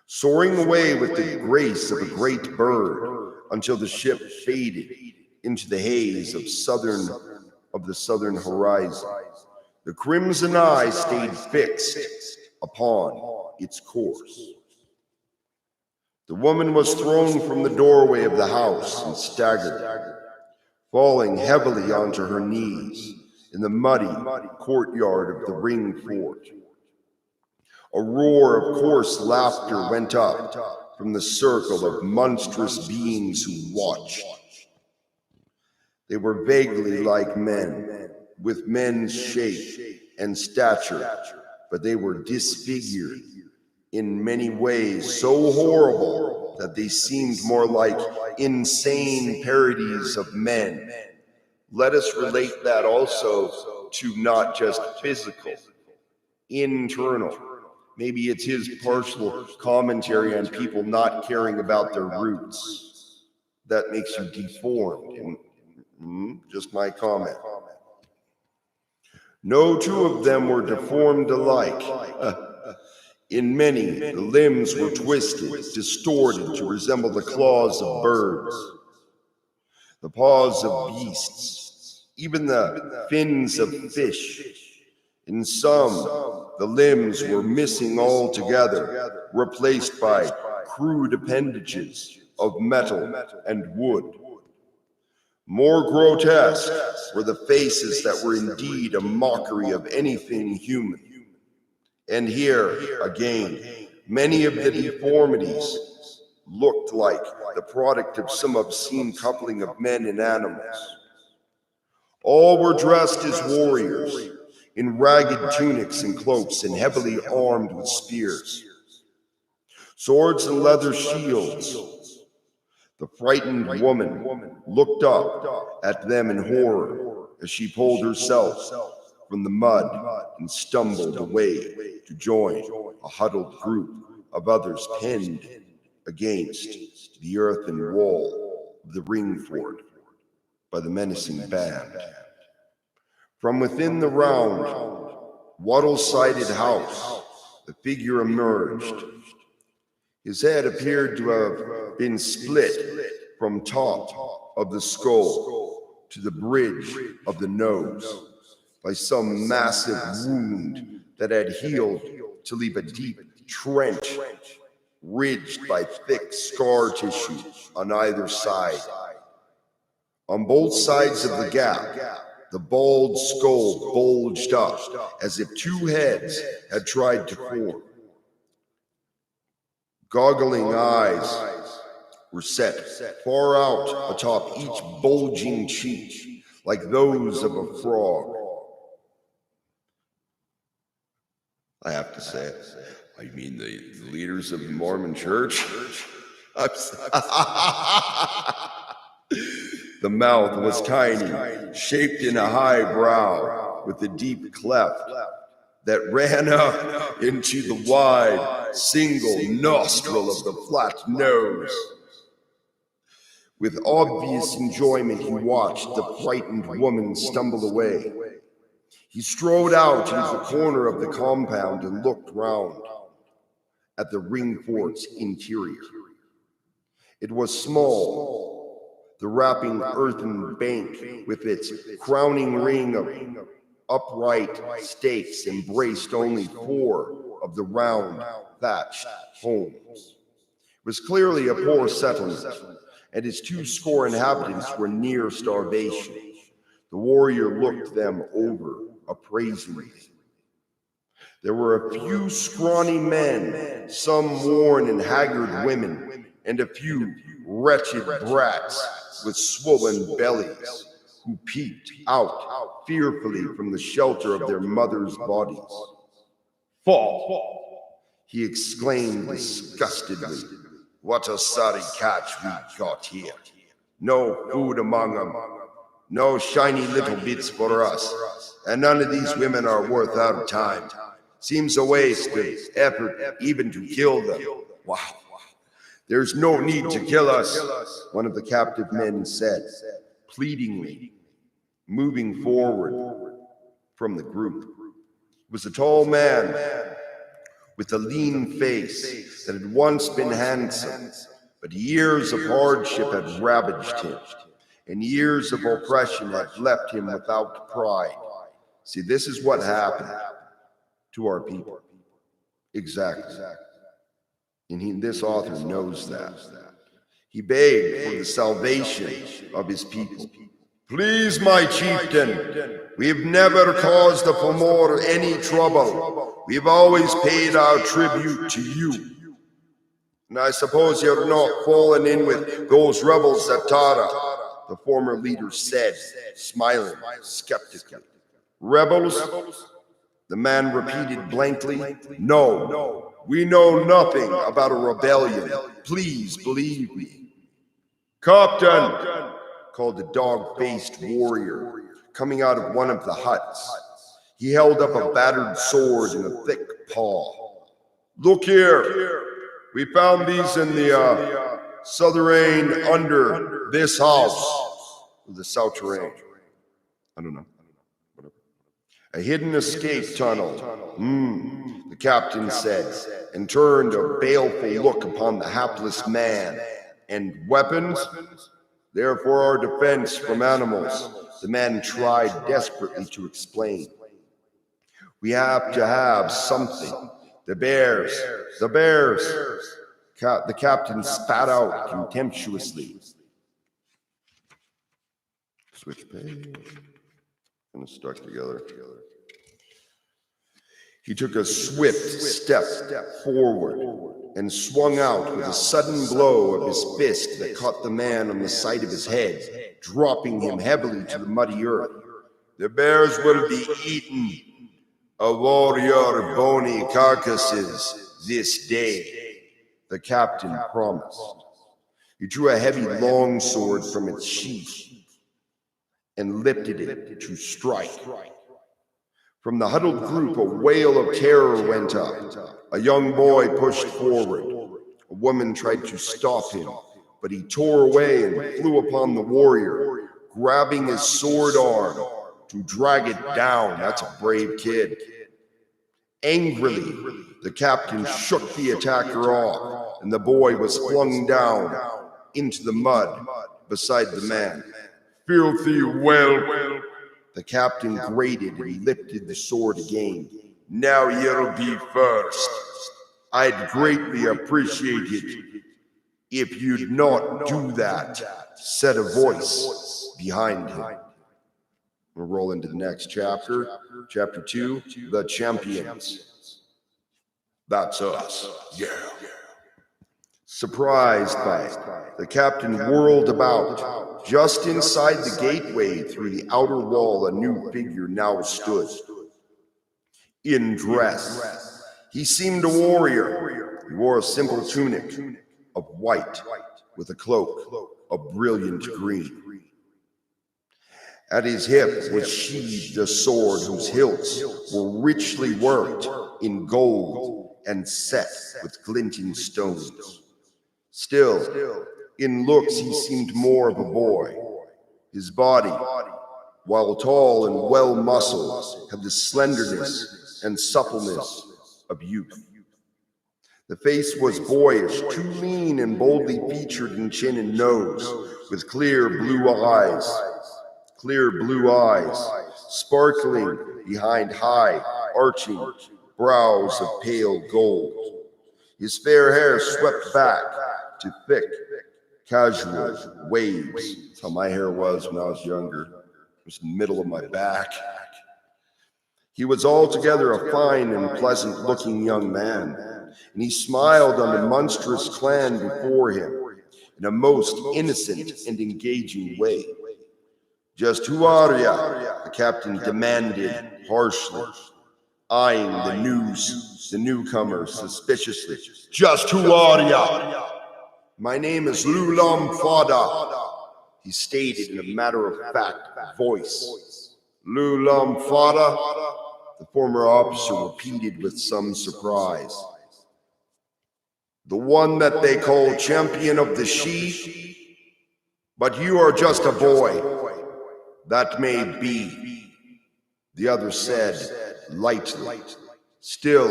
soaring away with the grace of a great bird until the ship faded into the haze of the southern horizon. The crimson eye stayed fixed upon its course. The woman was thrown from the doorway of the house and staggered, falling heavily onto her knees in the muddy courtyard of the ring fort. A roar of coarse laughter went up from the circle of monstrous beings who watched. They were vaguely like men, with men's shape and stature, but they were disfigured in many ways so horrible that they seemed more like insane parodies of men. Let us relate that also to not just physical, internal. Maybe it's his partial commentary on people not caring about their roots. That makes you deformed. Just my comment. No two of them were deformed alike. In many, the limbs were twisted, distorted to resemble the claws of birds, the paws of beasts, even the fins of fish. In some, the limbs were missing altogether, replaced by crude appendages of metal and wood. More grotesque were the faces that were indeed a mockery of anything human. And here, again, many of the deformities looked like the product of some obscene coupling of men and animals. All were dressed as warriors, in ragged tunics and cloaks and heavily armed with spears, swords and leather shields. The frightened woman looked up at them in horror as she pulled herself from the mud and stumbled away to join a huddled group of others pinned against the earthen wall of the ring fort by the menacing band. From within the round, wattle-sided house, the figure emerged. His head appeared to have been split from top of the skull to the bridge of the nose by some massive wound that had healed to leave a deep trench ridged by thick scar tissue on either side. On both sides of the gap, the bald skull bulged up as if two heads had tried to form. Goggling eyes were set far out atop each bulging cheek, like those of a frog. I have to say it. I mean, the leaders of the Mormon Church. The mouth was tiny, shaped in a high brow, with a deep cleft that ran up into the wide, single nostril of the flat nose. With obvious enjoyment, he watched the frightened woman stumble away. He strode out into the corner of the compound and looked round at the ring fort's interior. It was small, the wrapping earthen bank with its crowning ring of upright stakes embraced only 4 of the round, thatched homes. It was clearly a poor settlement, and its 2 inhabitants were near starvation. The warrior looked them over appraisingly. There were a few scrawny men, some worn and haggard women, and a few wretched brats with swollen bellies who peeped out fearfully from the shelter of their mothers' bodies. "Fall!" he exclaimed disgustedly. "What a sorry catch we got here. No food among them, no shiny little bits for us, and none of these women are worth our time. Seems a waste of effort even to kill them. Wow. There's no need to kill us," one of the captive men said, pleadingly, moving forward from the group. It was a tall man with a lean face that had once been handsome, but years of hardship had ravaged him, and years of oppression had left him without pride. See, this is what happened to our people. Exactly. And this author knows that. He begged for the salvation of his people. "Please, my chieftain, we've never caused the Pomor any trouble. We've always paid our tribute to you. And I suppose you're not falling in with those rebels at Tara," the former leader said, smiling skeptically. "Rebels?" the man repeated blankly. "No, we know nothing about a rebellion. Please believe me." "Captain," called a dog-faced warrior coming out of one of the huts. He held up a battered sword in a thick paw. "Look here. We found these in the souterrain under this house." The souterrain. I don't know. Whatever. "A hidden escape tunnel," the captain said, and turned a baleful look upon the hapless man. "And weapons? They're for our defense from animals," the man tried desperately to explain. "We have to have something. The bears. The captain spat out contemptuously. Switch page. Kind of stuck together. He took a swift step forward and swung out with a sudden blow of his fist that caught the man on the side of his head, dropping him heavily to the muddy earth. "The bears will be eaten of all your bony carcasses this day," the captain promised. He drew a heavy longsword from its sheath and lifted it to strike. From the huddled group, a wail of terror went up. A young boy pushed forward. A woman tried to stop him, but he tore away and flew upon the warrior, grabbing his sword arm to drag it down. That's a brave kid. Angrily, the captain shook the attacker off, and the boy was flung down into the mud beside the man. Filthy whelp! The captain grated and lifted the sword again. Now you'll be first. I'd greatly appreciate it if you'd not do that, said a voice behind him. We'll roll into the next chapter. Chapter 2, The Champions. That's us. Yeah. Surprised by it, the captain whirled about. Just inside the gateway through the outer wall, a new figure now stood. In dress, he seemed a warrior. He wore a simple tunic of white with a cloak of brilliant green. At his hip was sheathed a sword whose hilts were richly worked in gold and set with glinting stones. Still, in looks he seemed more of a boy. His body, while tall and well-muscled, had the slenderness and suppleness of youth. The face was boyish, too lean and boldly featured in chin and nose, with clear blue eyes, sparkling behind high, arching brows of pale gold. His fair hair swept back to thick, casual waves. That's how my hair was when I was younger. It was in the middle of my back. He was altogether a fine and pleasant-looking young man, and he smiled on the monstrous clan before him in a most innocent and engaging way. Just who are ya? The captain demanded harshly, eyeing the newcomer suspiciously. Just who are ya? My name is Lulam Fada, he stated in a matter-of-fact voice. Lulam Fada, the former officer repeated with some surprise. The one that they call champion of the sheep? But you are just a boy. That may be, the other said lightly. Still,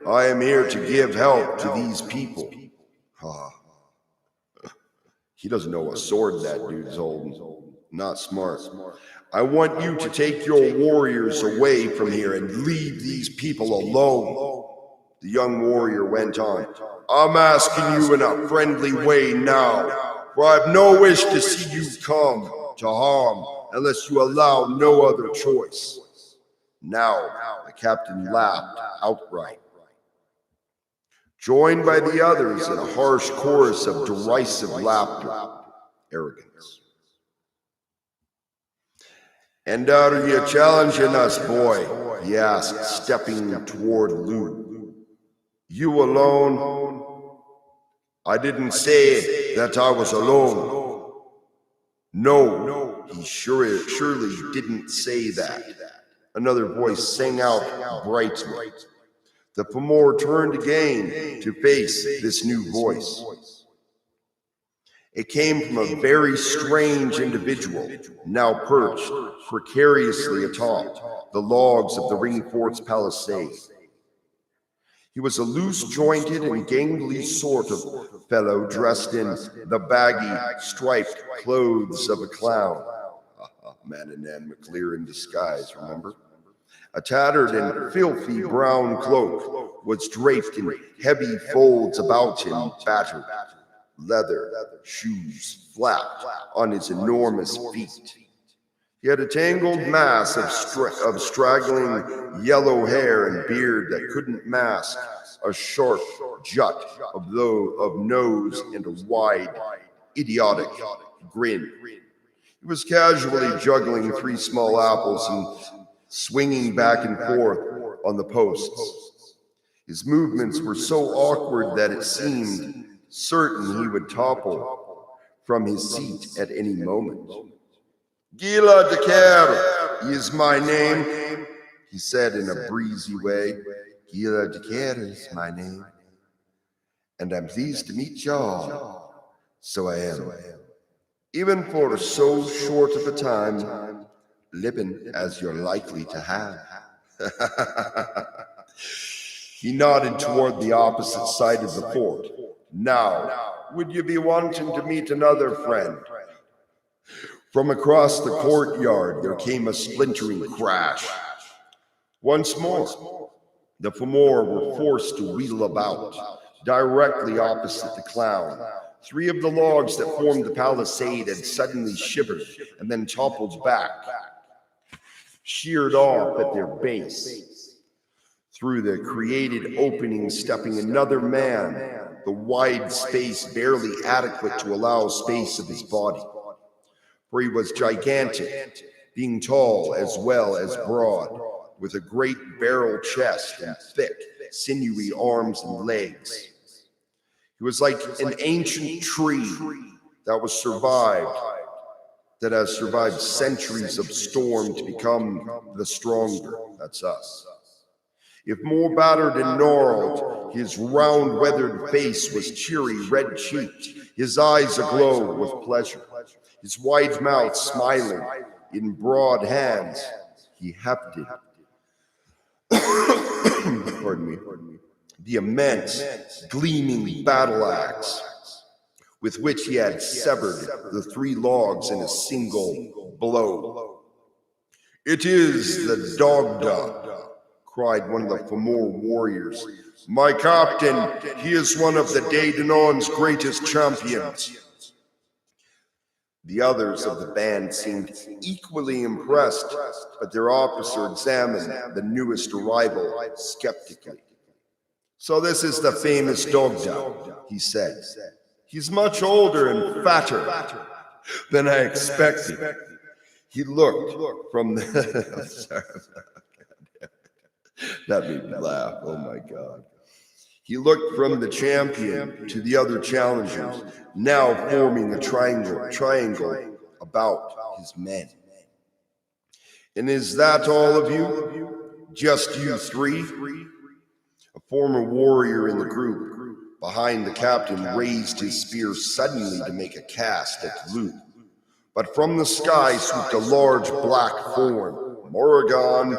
I am here to give help to these people. He doesn't know a sword that dude's holding. Not smart. I want you to take your warriors away from here and leave these people alone. The young warrior went on. I'm asking you in a friendly way now, for I have no wish to see you come to harm unless you allow no other choice. Now, the captain laughed outright, joined by the others in a harsh chorus of derisive laughter. Arrogance. And are you challenging us, boy? He asked, stepping toward Lou. You alone? I didn't say that I was alone. No, he surely didn't say that. Another voice sang out brightly. The Pomor turned again to face this new voice. It came from a very strange individual, now perched precariously atop the logs of the ring fort's palisade. He was a loose-jointed and gangly sort of fellow dressed in the baggy, striped clothes of a clown. Man and Nan McClear in disguise, remember? A tattered and filthy brown cloak was draped in heavy folds about him, battered. Leather shoes flapped on his enormous feet. He had a tangled mass of straggling yellow hair and beard that couldn't mask a sharp jut of nose and a wide, idiotic grin. He was casually juggling 3 small apples and swinging back and forth on the posts. His movements were so awkward that it seemed certain he would topple from his seat at any moment. Gila de Kerr is my name, he said in a breezy way. Gila de Quiere is my name, and I'm pleased to meet y'all. So I am. Even for so short of a time, living as you're likely to have. He nodded toward the opposite side of the fort. Now, would you be wanting to meet another friend? From across the courtyard, there came a splintering crash. Once more, the Fomor were forced to wheel about, directly opposite the clown. 3 of the logs that formed the palisade had suddenly shivered and then toppled back, sheared off at their base. Through the created opening stepping another man, the wide space barely adequate to allow space of his body. For he was gigantic, being tall as well as broad, with a great barrel chest and thick, sinewy arms and legs. He was like an ancient tree that has survived centuries of storm to become the stronger. That's us. If more battered and gnarled, his round, weathered face was cheery, red-cheeked, his eyes aglow with pleasure, his wide mouth smiling. In broad hands, he hefted pardon me, the immense, gleaming battle axe with which he had severed the 3 logs in a single blow. "It is the Dogda," cried one of the Fomor warriors. "My captain, he is one of the Daedanon's greatest champions." The others of the band seemed equally impressed, but their officer examined the newest arrival skeptically. "So this is the famous Dogda," he said. "He's much older and fatter than I expected." He looked from the... That made me laugh, oh my God. He looked from the champion to the other challengers, now forming a triangle about his men. "And is that all of you? Just you 3? A former warrior in the group behind the captain raised his spear suddenly to make a cast at the loop. But from the sky swooped a large black form, Morrigan.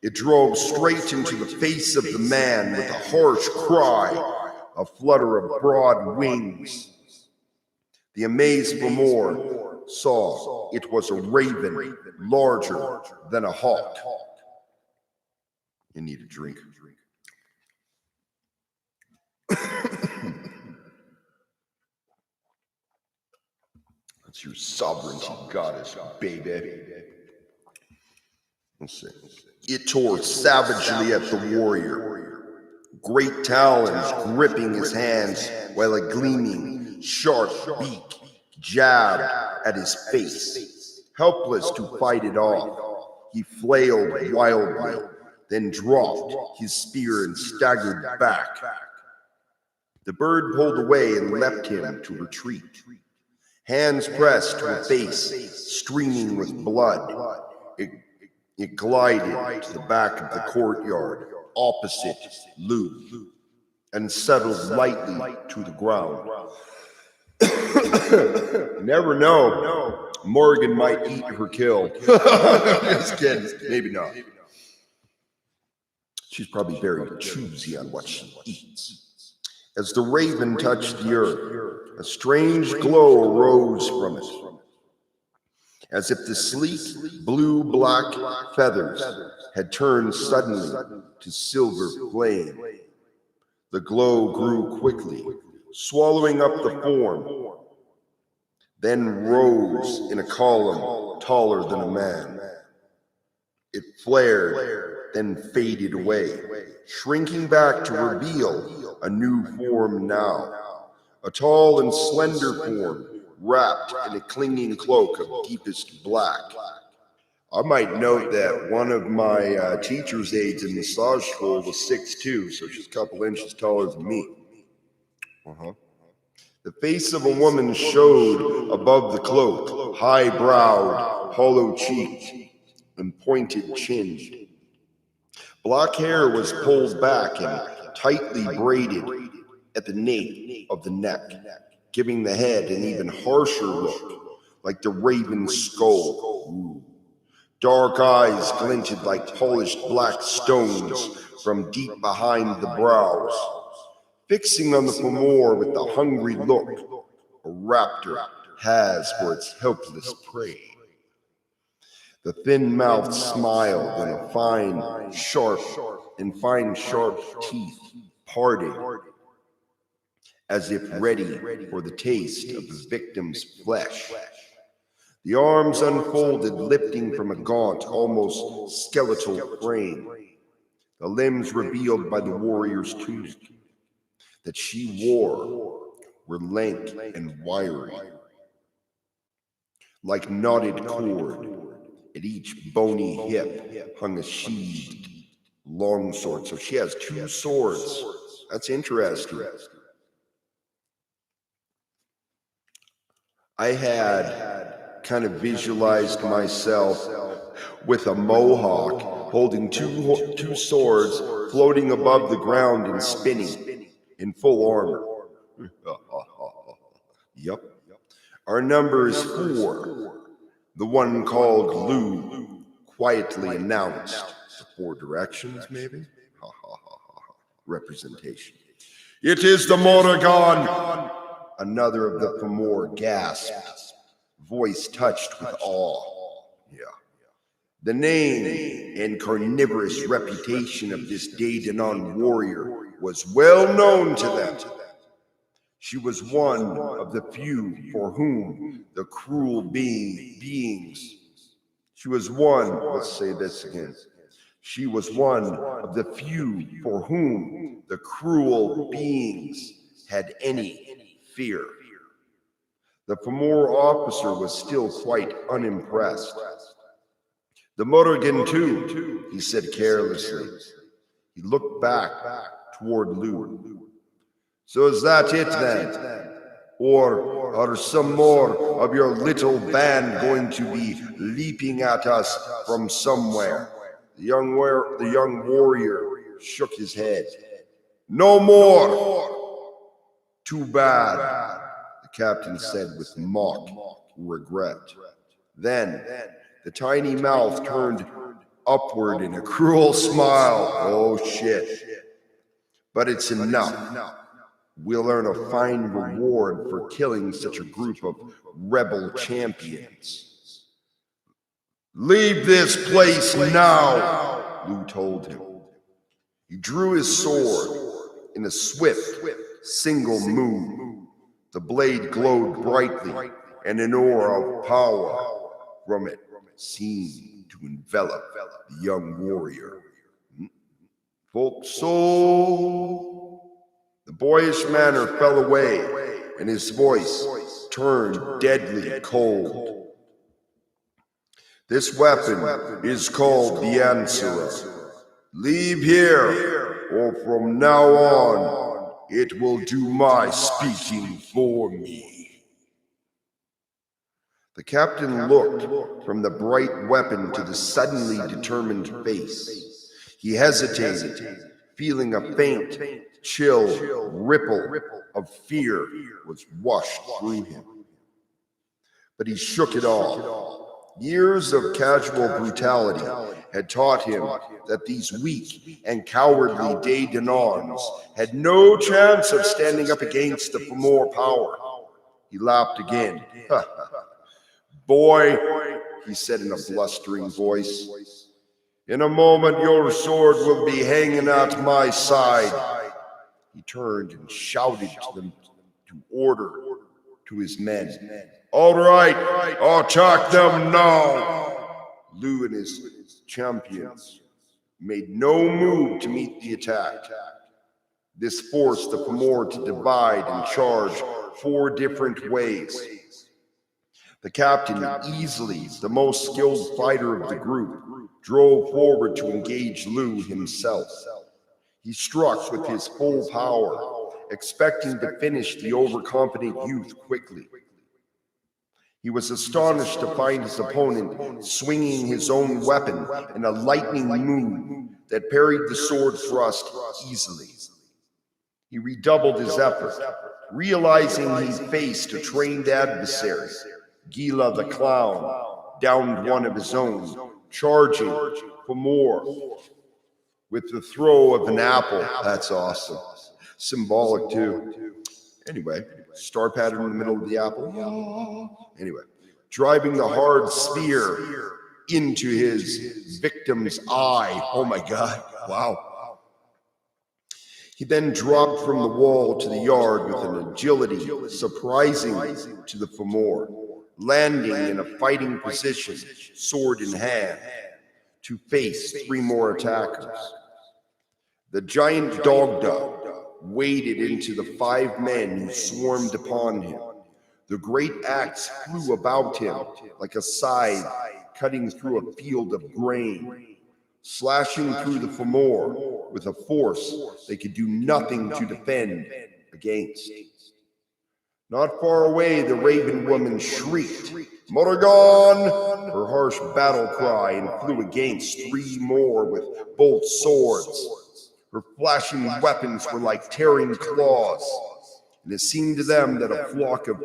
It drove straight into the face of the man with a harsh cry, a flutter of broad wings. The amazed Fomor saw it was a raven larger than a hawk. You need a drink. That's your sovereignty goddess, baby. Let's see. It tore savagely at the warrior, great talons gripping his hands while a gleaming, sharp beak jabbed at his face. Helpless to fight it off, he flailed wildly, then dropped his spear and staggered back. The bird pulled away and left him to retreat. Hands pressed to a face streaming with blood, it glided to the back of the courtyard opposite Lou and settled lightly to the ground. Never know, Morgan might eat her kill. Just kidding, maybe not. She's probably very choosy on what she eats. As the raven touched the earth, a strange glow arose from it, as if the sleek blue-black feathers had turned suddenly to silver flame. The glow grew quickly, swallowing up the form, then rose in a column taller than a man. It flared, then faded away, shrinking back to reveal a new form now, a tall and slender form, wrapped in a clinging cloak of deepest black. I might note that one of my teacher's aides in massage school was 6'2", so she's a couple inches taller than me. The face of a woman showed above the cloak, high-browed, hollow-cheeked, and pointed-chinned. Black hair was pulled back and tightly braided at the nape of the neck, giving the head an even harsher look, like the raven's skull. Ooh. Dark eyes glinted like polished black stones from deep behind the brows, fixing on the femur with the hungry look a raptor has for its helpless prey. The thin mouth smiled and fine, sharp teeth parted, as if ready for the taste of the victim's flesh. The arms unfolded, lifting from a gaunt, almost skeletal frame, the limbs revealed by the warrior's tunic that she wore were lank and wiry, like knotted cord. At each bony hip hung a sheathed longsword. So she has two swords. That's interesting. I had kind of visualized myself with a mohawk holding two swords floating above the ground and spinning in full armor. Yup. Our number is 4. The one called Lou quietly announced. The 4 directions, maybe? Representation. It is the Morrigan! Another of the Femor gasped, voice touched with awe. Yeah. The name and carnivorous reputation of this Daydanon warrior was well known to them. She was one of the few for whom the cruel beings. She was one, let's say this again. She was one of the few for whom the cruel beings had any fear. The Femor officer was still quite unimpressed. The Morrigan too, he said carelessly. He looked back toward Lou. So is that it then? Or are some more of your little band going to be leaping at us from somewhere? The young warrior shook his head. No more! Too bad, the captain said with mock regret. Then the tiny mouth turned upward in a cruel smile. Oh shit. But it's enough. We'll earn a fine reward for killing such a group of rebel champions. Leave this place now, Lou told him. He drew his sword in a swift, single move. The blade glowed brightly, and an aura of power from it seemed to envelop the young warrior. So the boyish manner fell away, and his voice turned deadly cold. This weapon is called the Answerer. Leave here, or from now on, it will do my speaking for me. The captain looked from the bright weapon to the suddenly determined face. He hesitated, feeling a faint, chill ripple of fear was washed through him. But he shook it off. Years of casual brutality had taught him that these weak and cowardly Daydanons had no chance of standing up against the Femor power. He laughed again. Boy, he said in a blustering voice, in a moment your sword will be hanging at my side. He turned and shouted to them to order to his men. All right, attack them now. Lou and his champions made no move to meet the attack. This forced the Femor to divide and charge 4 different ways. The captain, easily the most skilled fighter of the group, drove forward to engage Lou himself. He struck with his full power, expecting to finish the overconfident youth quickly. He was astonished to find his opponent swinging his own weapon in a lightning move that parried the sword thrust easily. He redoubled his effort, realizing he faced a trained adversary. Gila the clown downed one of his own, charging for more with the throw of an apple. That's awesome. Symbolic too. Anyway, star pattern in the middle of the apple. Anyway, driving the hard spear into his victim's eye. Oh my God, wow. He then dropped from the wall to the yard with an agility surprising to the Fomor, landing in a fighting position, sword in hand, to face 3 more attackers. The giant Dogda waded into the 5 men who swarmed upon him. The great axe flew about him like a scythe cutting through a field of grain, slashing through the Fomor with a force they could do nothing to defend against. Not far away, the Raven woman shrieked, "Morrigan!" her harsh battle cry, and flew against 3 more with both swords. Her flashing weapons were like tearing claws, and it seemed to them that a flock of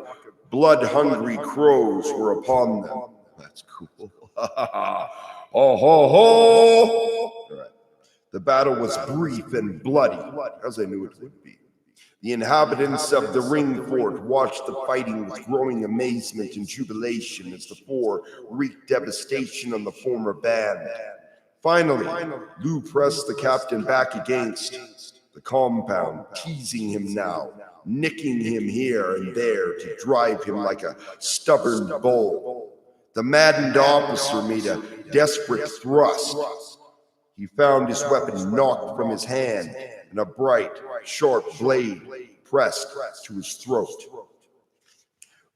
blood-hungry crows were upon them. That's cool. Ho, ho, ho! All right. The battle was brief and bloody, as I knew it would be. The inhabitants of the ring fort watched the fighting with growing amazement and jubilation as the 4 wreaked devastation on the former band. Finally, Lou pressed the captain back against the compound, teasing him now, nicking him here and there to drive him like a stubborn bull. The maddened officer made a desperate thrust. He found his weapon knocked from his hand and a bright, sharp blade pressed to his throat.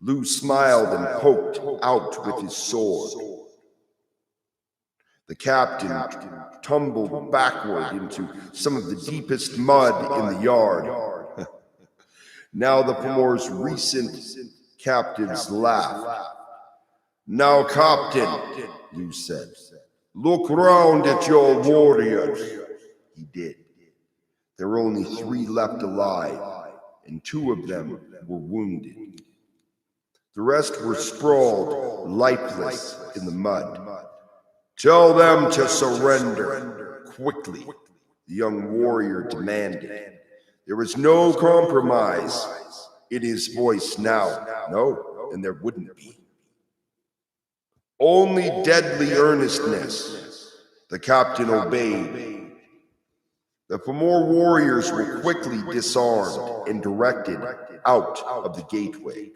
Lou smiled and poked out with his sword. The captain tumbled backward into some of the deepest mud in the yard. Now the Fomor's recent captives laughed. "Now, Captain," Lou said, "look round at your warriors." He did. There were only 3 left alive, and 2 of them were wounded. The rest were sprawled, lifeless in the mud. "Tell them to surrender, quickly," the young warrior demanded. There was no compromise in his voice now. No, and there wouldn't be. Only deadly earnestness. The captain obeyed. The Fomor warriors were quickly disarmed and directed out of the gateway.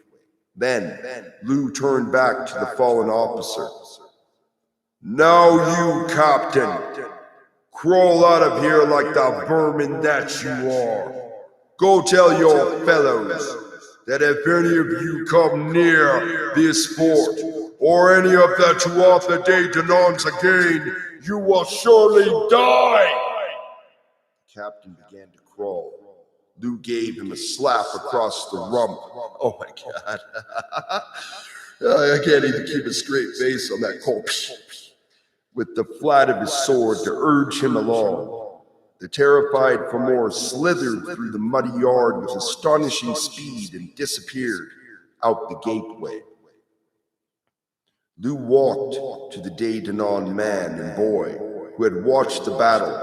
Then Lou turned back to the fallen officer. "Now you, Captain, crawl out of here like the vermin that you are. Go tell your fellows that if any of you come near this fort, or any of the 2 other day Danons again, you will surely die." The captain began to crawl. Lou gave him a slap across the rump. Oh my God. I can't even keep a straight face on that call. With the flat of his sword to urge him along. The terrified Fomor slithered through the muddy yard with astonishing speed and disappeared out the gateway. Lou walked to the Day Danon man and boy who had watched the battle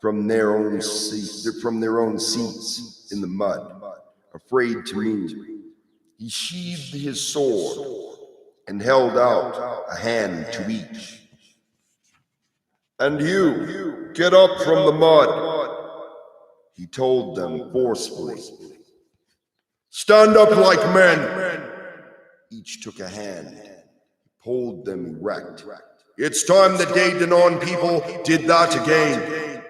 from their own seats in the mud, afraid to move. He sheathed his sword and held out a hand to each. "And you, get up from the mud," he told them forcefully. "Stand up like men." Each took a hand. Pulled them erect. "It's time the Day Danon people did that again."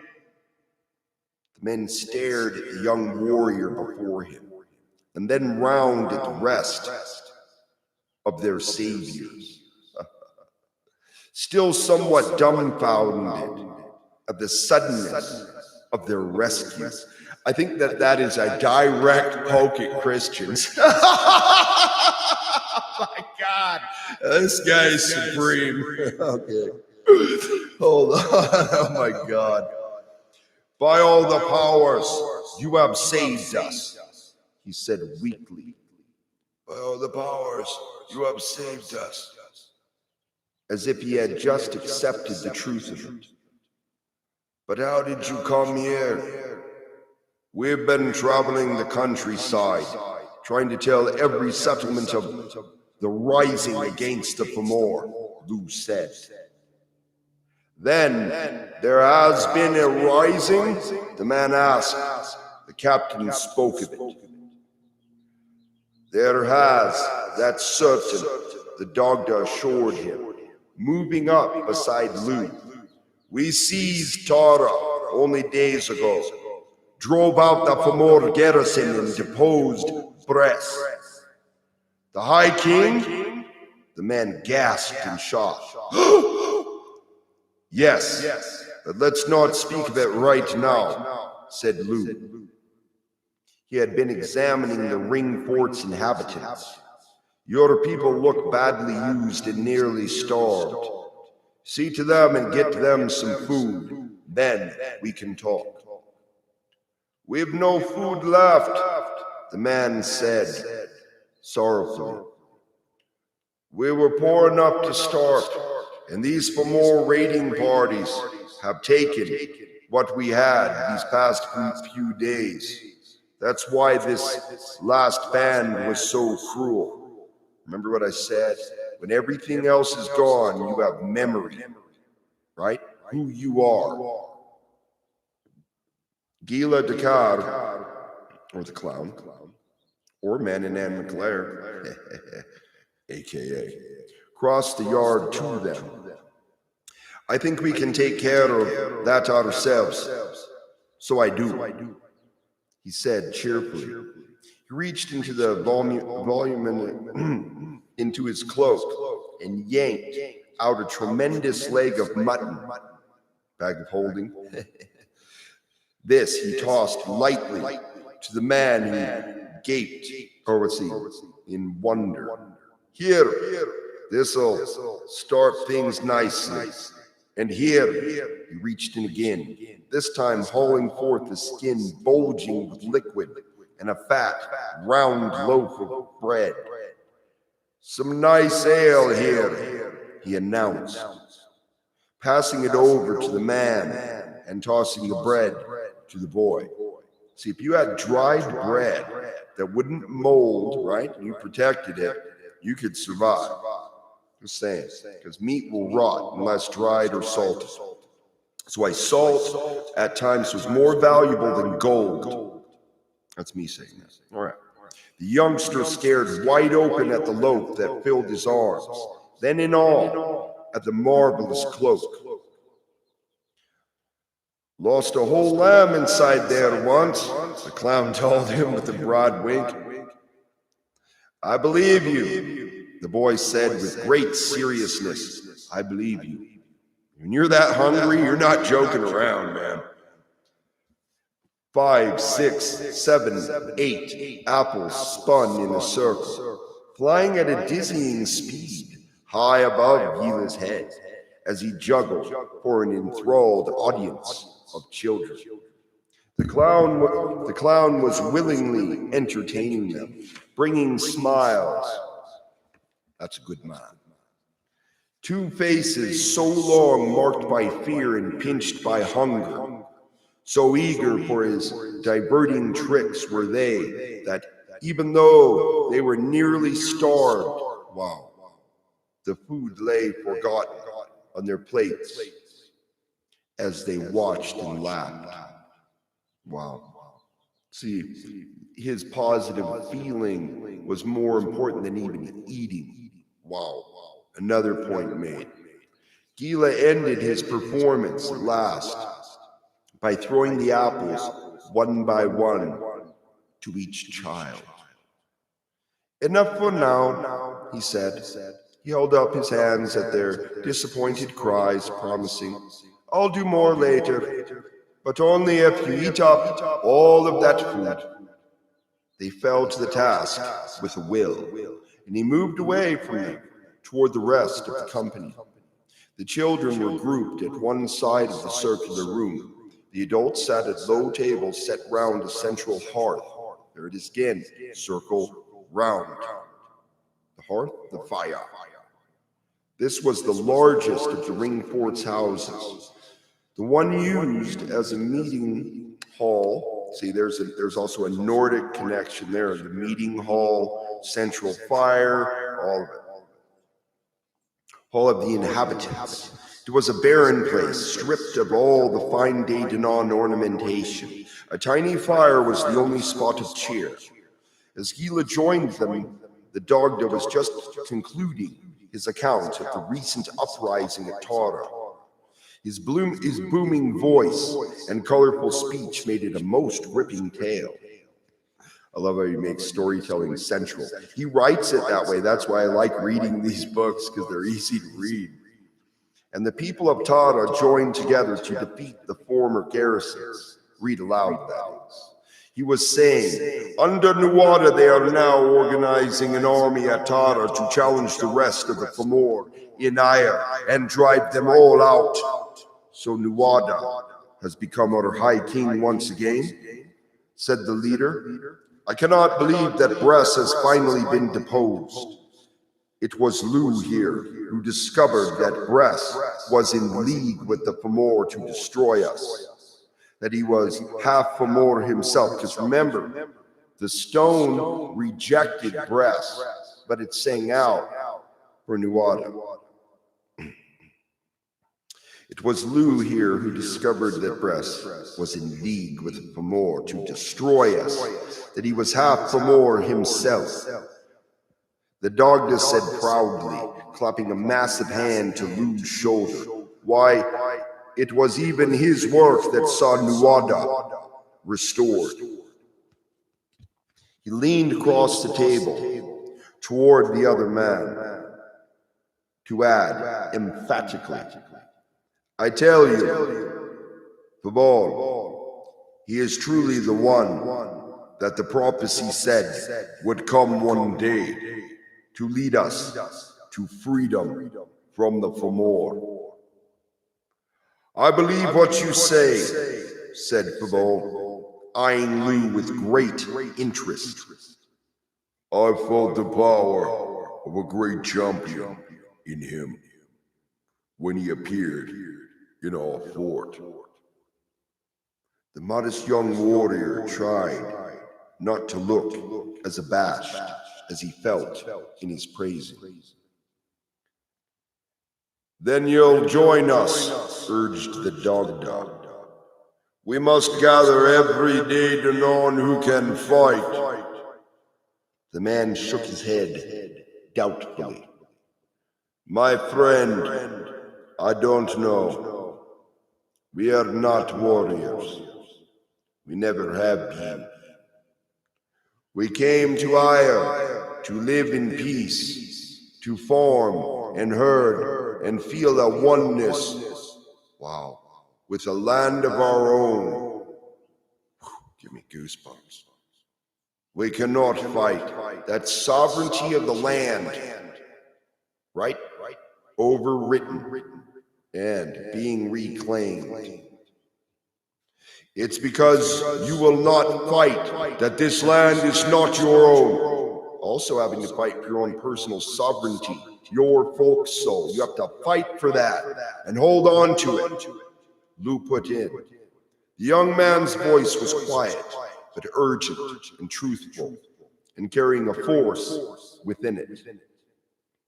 The men stared at the young warrior before him, and then round at the rest of their saviors. Still somewhat dumbfounded at the suddenness of their rescue. I think that is a direct poke at Christians. Oh my God, this guy is supreme. Okay. Hold on, oh my God. By all the powers, you have saved us, he said weakly. By all the powers, you have saved us. As if he had just accepted the truth of it. But how did you come here? We've been traveling the countryside, trying to tell every settlement of the rising against the Fomor, Lou said. Then, there has been a rising? The man asked. The captain spoke of it. There has, that's certain, the Dogda assured him, moving up beside Lou. We seized Tara only days ago, drove out the Fomor garrison and deposed Bress. The High King? The man gasped in shock. Yes, but let's not speak of it right now, said Lou. He had been examining the ring fort's inhabitants. Your people look badly used and nearly starved. See to them and get them some food. Then we can talk. We've no food left, the man said sorrowfully. We were poor enough to start, and these Fomor raiding parties have taken what we had these past few days. That's why this last band was so cruel. Remember what I said? When everything else is gone, you have memory, right? Who you are. Gila Dakar, or the clown, or Mananan McClare, a.k.a., crossed the yard to them. I think we can take care of that ourselves. So I do, he said cheerfully. He reached into the volume into his cloak and yanked out a tremendous leg of mutton. Bag of holding. This he tossed lightly to the man who gaped, in wonder. Here, this'll start things nicely. And here, he reached in again, this time hauling forth the skin bulging with liquid and a fat, round loaf of bread. Some nice ale here, he announced, passing it over to the man and tossing the bread to the boy. See, if you had dried bread that wouldn't mold, right, and you protected it, you could survive. Just saying, because meat will rot unless dried or salted. That's why salt at times was more valuable than gold. That's me saying that. All right. The youngster stared wide open at the loaf that filled his arms, then in awe at the marvelous cloak. Lost a whole lamb inside there once, the clown told him with a broad wink. I believe you, the boy said with great seriousness. I believe you. When you're that hungry, you're not joking around, man. 5, 6, 7, 8 apples spun in a circle, flying at a dizzying speed, high above Gila's head, as he juggled for an enthralled audience of children. The clown was willingly entertaining them, bringing smiles. That's a good man. Two faces so long marked by fear and pinched by hunger, so eager for his diverting tricks were they, that even though they were nearly starved, the food lay forgotten on their plates as they watched and laughed. See, his positive feeling was more important than even eating. Another point made. Gila ended his performance at last by throwing the apples one by one to each child. Enough for now, he said. He held up his hands at their disappointed cries, promising, I'll do more later, but only if you eat up all of that food. They fell to the task with a will, and he moved away from them toward the rest of the company. The children were grouped at one side of the circular room. The adults sat at low tables set round a central hearth. There it is again, circle, round. The hearth, the fire. This was the largest of the ring fort's houses. The one used as a meeting hall. See, there's also a Nordic connection there. The meeting hall, central fire, all of it. Hall of the inhabitants. It was a barren place, stripped of all the fine Daydenon ornamentation. A tiny fire was the only spot of cheer. As Gila joined them, the Dagda was just concluding his account of the recent uprising at Tara. His booming voice and colorful speech made it a most gripping tale. I love how he makes storytelling central. He writes it that way. That's why I like reading these books, because they're easy to read. And the people of Tara joined together to defeat the former garrisons. Read aloud, that is. He was saying, under Nuada they are now organizing an army at Tara to challenge the rest of the Fomor in Aya and drive them all out. So Nuada has become our high king once again, said the leader. I cannot believe that Bress has finally been deposed. It was Lou here who discovered that Bress was in league with the Fomor to destroy us. That he was half Fomor himself. Because remember, the stone rejected Bress, but it sang out for Nuada. It was Lou here who discovered that Bress was in league with Fomor to destroy us, that he was half Fomor himself. The Dagda said proudly, clapping a massive hand to Lou's shoulder. Why, it was even his work that saw Nuada restored. He leaned across the table toward the other man to add emphatically, I tell you, Fabal, he is truly the one that the prophecy said would come one day to lead us to freedom from the Fomor. I believe what you say, said Fabal, eyeing Lou with great interest. I felt the power of a great champion in him when he appeared in our fort. The modest young warrior tried not to look as abashed as he felt in his praising. Then you'll join us, urged the Dagda. We must gather every Daydenon who can fight. The man shook his head doubtfully. My friend, I don't know. We are not warriors. We never have been. We came to Aya to live in peace, to farm and herd and feel a oneness. Wow. With a land of our own. Give me goosebumps. We cannot fight. That sovereignty of the land, right? Overwritten and being reclaimed. It's because you will not fight that this land is not your own. Also having to fight for your own personal sovereignty, your folk's soul. You have to fight for that and hold on to it. Lou put in. The young man's voice was quiet, but urgent and truthful, and carrying a force within it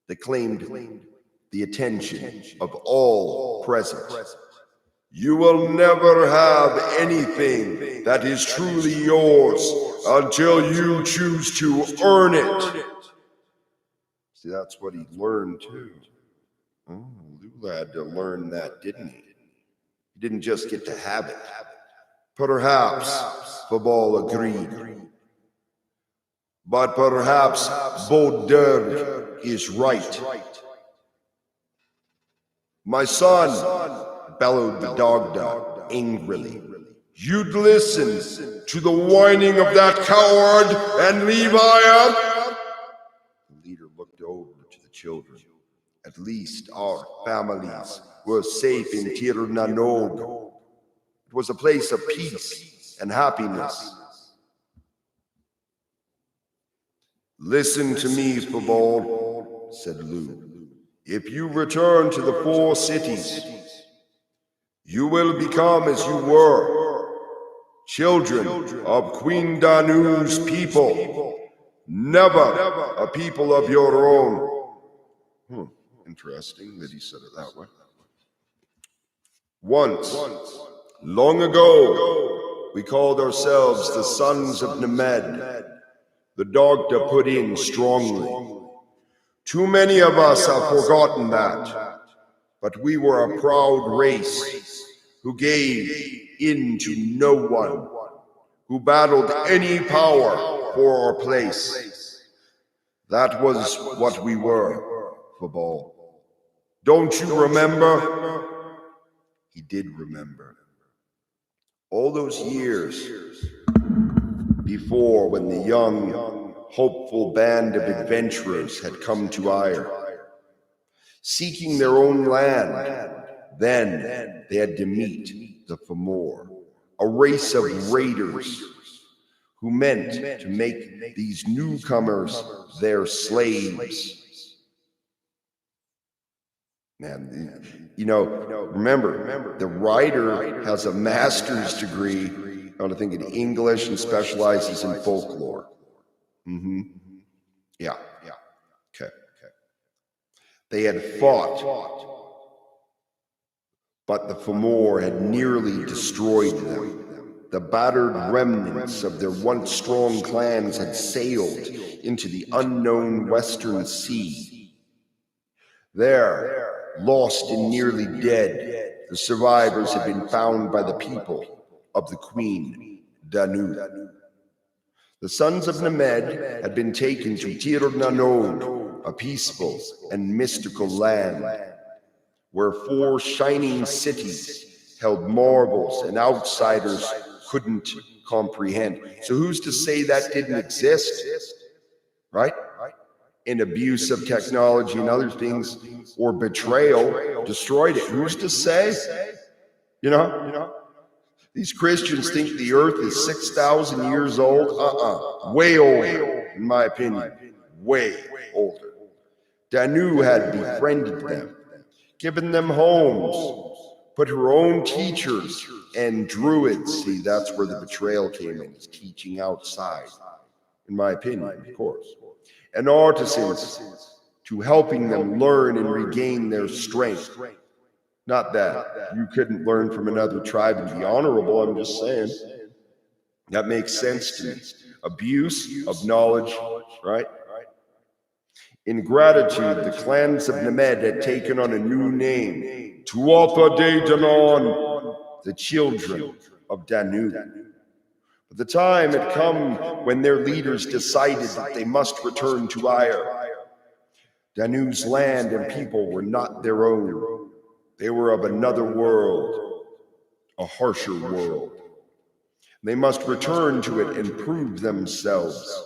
that claimed the attention of all present. You will never have anything that is truly yours until you choose to earn it. See, that's what he learned too. Oh, Lou had to learn that, didn't he? He didn't just get to have it. Perhaps Fabal agreed. But perhaps Boderg is right. My son, bellowed the Dagda angrily, you'd listen to the whining of that coward and leave Aya? The leader looked over to the children. At least our families were safe in Tir Nanog. It was a place of peace and happiness. Listen to me, Fabal, said Lou. If you return to the 4 cities, you will become as you were, children of Queen Danu's people, never a people of your own. Interesting that he said it that way. Once, long ago, we called ourselves the Sons of Nemed. The doctor put in strongly. Too many of us have forgotten that, but we were a proud race who gave in to no one, who battled any power for our place. That was what we were, Fabal. Don't you remember? He did remember. All those years before, when the young, hopeful band of adventurers had come to Ire, seeking their own land, then they had to meet the Fomor, a race of raiders who meant to make these newcomers their slaves. Man, you know, remember, the writer has a master's degree, I think, in English and specializes in folklore. Yeah. Okay. They had fought, but the Fomor had nearly destroyed them. The battered remnants of their once strong clans had sailed into the unknown Western Sea. There, lost and nearly dead, the survivors had been found by the people of the Queen Danu. The Sons of Nemed had been taken to Tir Nanog, a peaceful and mystical land, where 4 shining cities held marvels and outsiders couldn't comprehend. So who's to say that didn't exist, right? And abuse of technology and other things, or betrayal, destroyed it. Who's to say? You know? These Christians think the earth is 6,000 years old. Way older, in my opinion. Way older. Danu had befriended them, given them homes, put her own teachers and druids. See, that's where the betrayal came in, is teaching outside, in my opinion, of course. And artisans to helping them learn and regain their strength. Not that you couldn't learn from another tribe and be honorable, I'm just saying. That makes sense to me. Abuse of knowledge, right? In gratitude, the clans of Nemed had taken on a new name, Tuatha De Danann, the children of Danu. But the time had come when their leaders decided that they must return to Ire. Danu's land and people were not their own. They were of another world, a harsher world. They must return to it and prove themselves.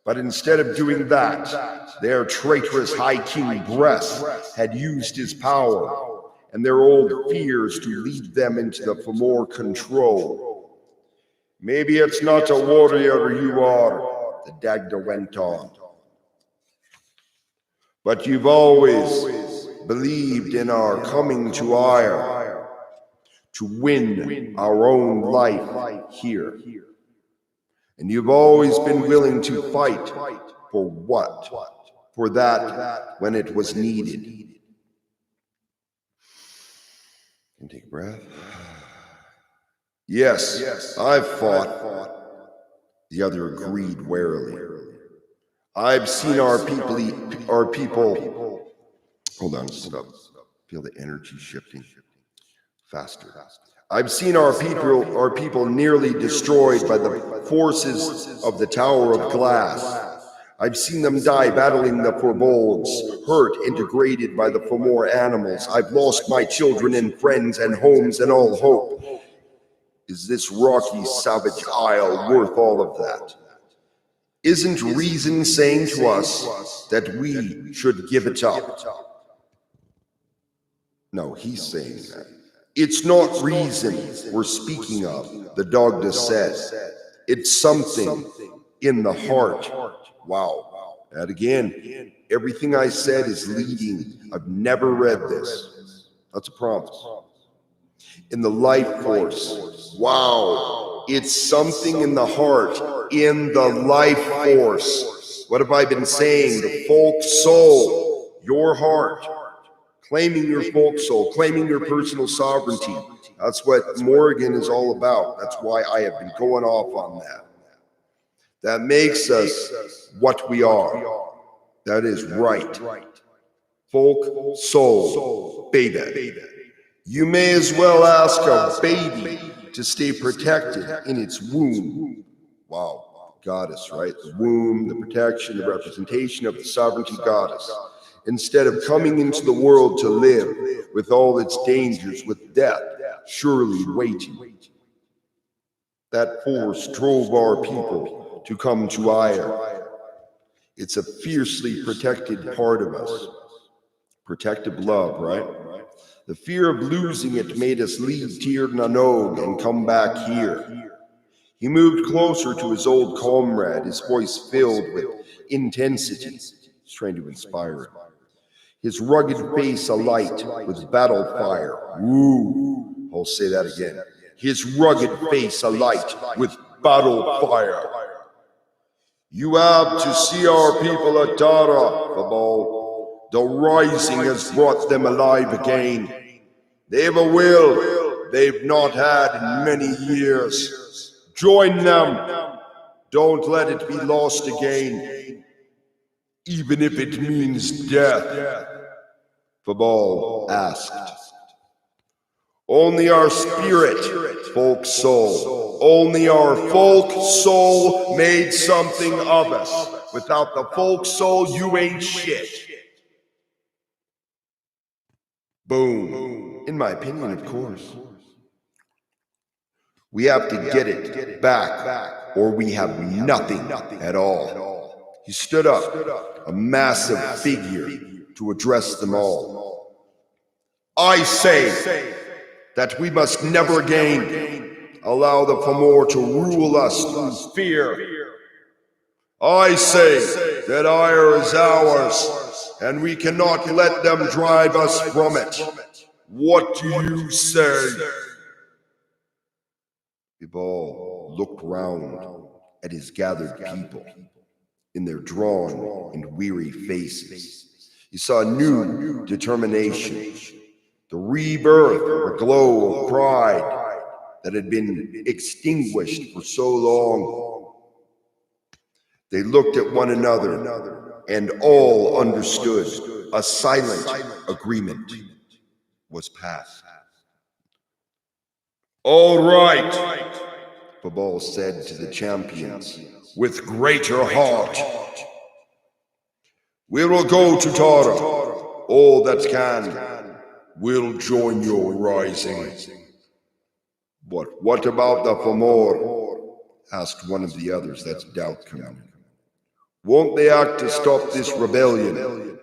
But instead of doing that, their traitorous High King Bress had used his power and their old fears to lead them into the Fomor control. Maybe it's not a warrior you are, the Dagda went on. But you've always believed in our coming to Ire to win our own life here. And you've always been willing to fight for what? For that when it was needed. Can you take a breath? Yes, I've fought. The other agreed warily. I've seen our people. Hold on, stop. Feel the energy shifting faster. I've seen our people nearly destroyed by the forces of the Tower of Glass. I've seen them die battling the Forbolgs, hurt and degraded by the Fomor animals. I've lost my children and friends and homes and all hope. Is this rocky, savage isle worth all of that? Isn't reason saying to us that we should give it up? No, he's saying that. It's not reason we're speaking of, the Dogda said. It's something in the heart. Wow. And again, everything I said is leading. I've never read this. That's a promise. In the life force. Wow. It's something in the heart, in the life force. What have I been saying? The folk soul, your heart. Claiming your folk soul, claiming your personal sovereignty. That's what Morgan is all about. That's why I have been going off on that. That makes us what we are. That is right. Folk soul, baby. You may as well ask a baby to stay protected in its womb. Wow, goddess, right? The womb, the protection, the representation of the sovereignty goddess. Instead of coming into the world to live with all its dangers, with death surely waiting. That force drove our people to come to ire. It's a fiercely protected part of us. Protective love, right? The fear of losing it made us leave Tir Nanog and come back here. He moved closer to his old comrade, his voice filled with intensity. He's trying to inspire him. His rugged face alight with battle fire. Woo! I'll say that again. His rugged face alight with battle fire. You have to see our people at Tara, Babal. The rising has brought them alive again. They've a will they've not had in many years. Join them. Don't let it be lost again, even if it means death. Fabal asked. Only our spirit, folk soul, only our folk soul made something of us. Without the folk soul, you ain't shit. Boom. In my opinion, of course. We have to get it back, or we have nothing at all. He stood up, a massive figure, to address them all. I say that we must never again allow the Fomor to rule us through fear. I say that ire is ours, and we cannot let them drive us from it. What do you say? Bibal looked round at his gathered people in their drawn and weary faces. He saw new determination, the rebirth of a glow of pride that had been extinguished for so long. They looked at one another and all understood. A silent agreement was passed. All right, Babal said to the champions with greater heart. We will go to Tara, all that can will join your rising. But what about the Fomor? Asked one of the others. That's doubt coming in. Won't they act to stop this rebellion?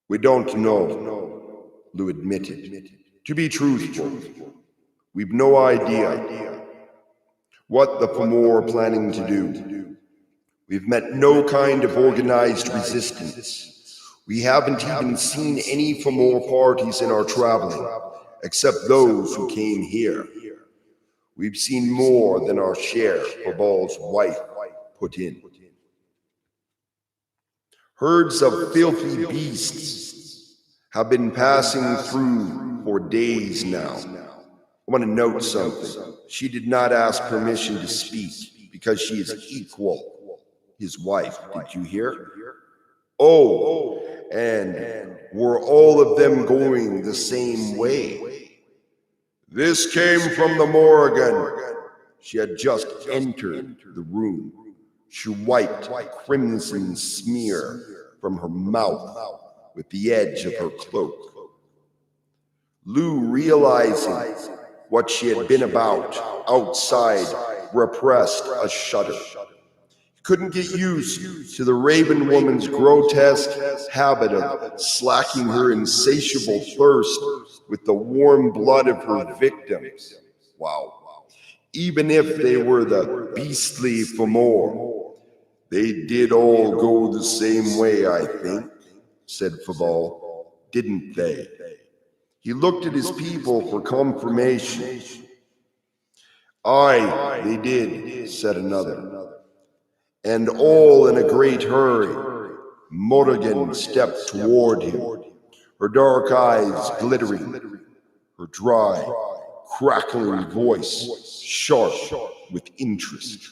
We don't know, Lou admitted. To be truthful, we've no idea what the Fomor are planning to do. We've met no kind of organized resistance. We haven't even seen any Fomor parties in our traveling, except those who came here. We've seen more than our share, Babal's wife put in. Herds of filthy beasts have been passing through for days now. I want to note something. She did not ask permission to speak because she is equal, his wife. Did you hear? Oh, and were all of them going the same way? This came from the Morrigan. She had just entered the room. She wiped a crimson smear from her mouth with the edge of her cloak. Lou, realizing what she had been about outside, repressed a shudder. Couldn't get used to the raven woman's grotesque habit of slacking her insatiable thirst with the warm blood of her victims. Wow. Even if they were the beastly Famor, they did all go the same way, I think, said Faval. Didn't they? He looked at his people for confirmation. Aye, they did, said another. And all in a great hurry. Morrigan stepped toward him, her dark eyes glittering, her dry, crackling voice sharp with interest.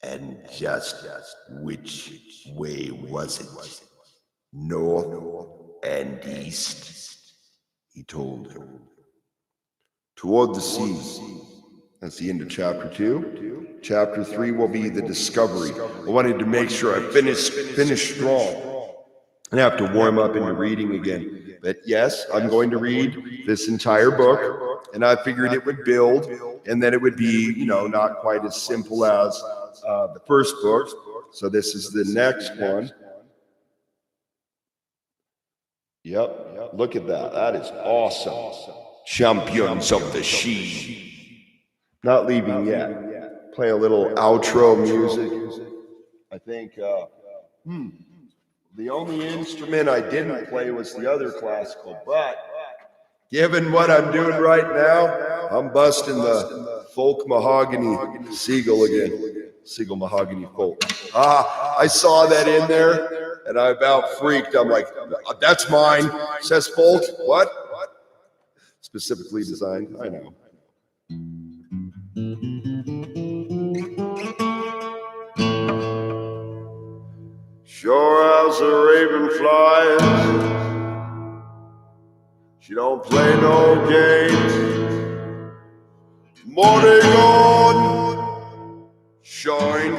And just which way was it? North and east, he told her. Toward the sea. That's the end of chapter 2. Chapter 3 will be the discovery. I wanted to make sure I finish strong. I have to warm up into reading again. But yes, I'm going to read this entire book, and I figured it would build, and then it would be, not quite as simple as the first book. So this is the next one. Yep, look at that. That is awesome. Champions of the Sea. Not leaving yet. Play a little outro music. I think the only instrument I didn't play was the other classical, but given what I'm doing right now, I'm busting the folk mahogany Seagull again. Seagull mahogany folk. I saw that in there, and I about freaked. I'm like, that's mine. Says folk. What? Specifically designed. I know. Sure as a raven flies, she don't play no games. Morning on, shine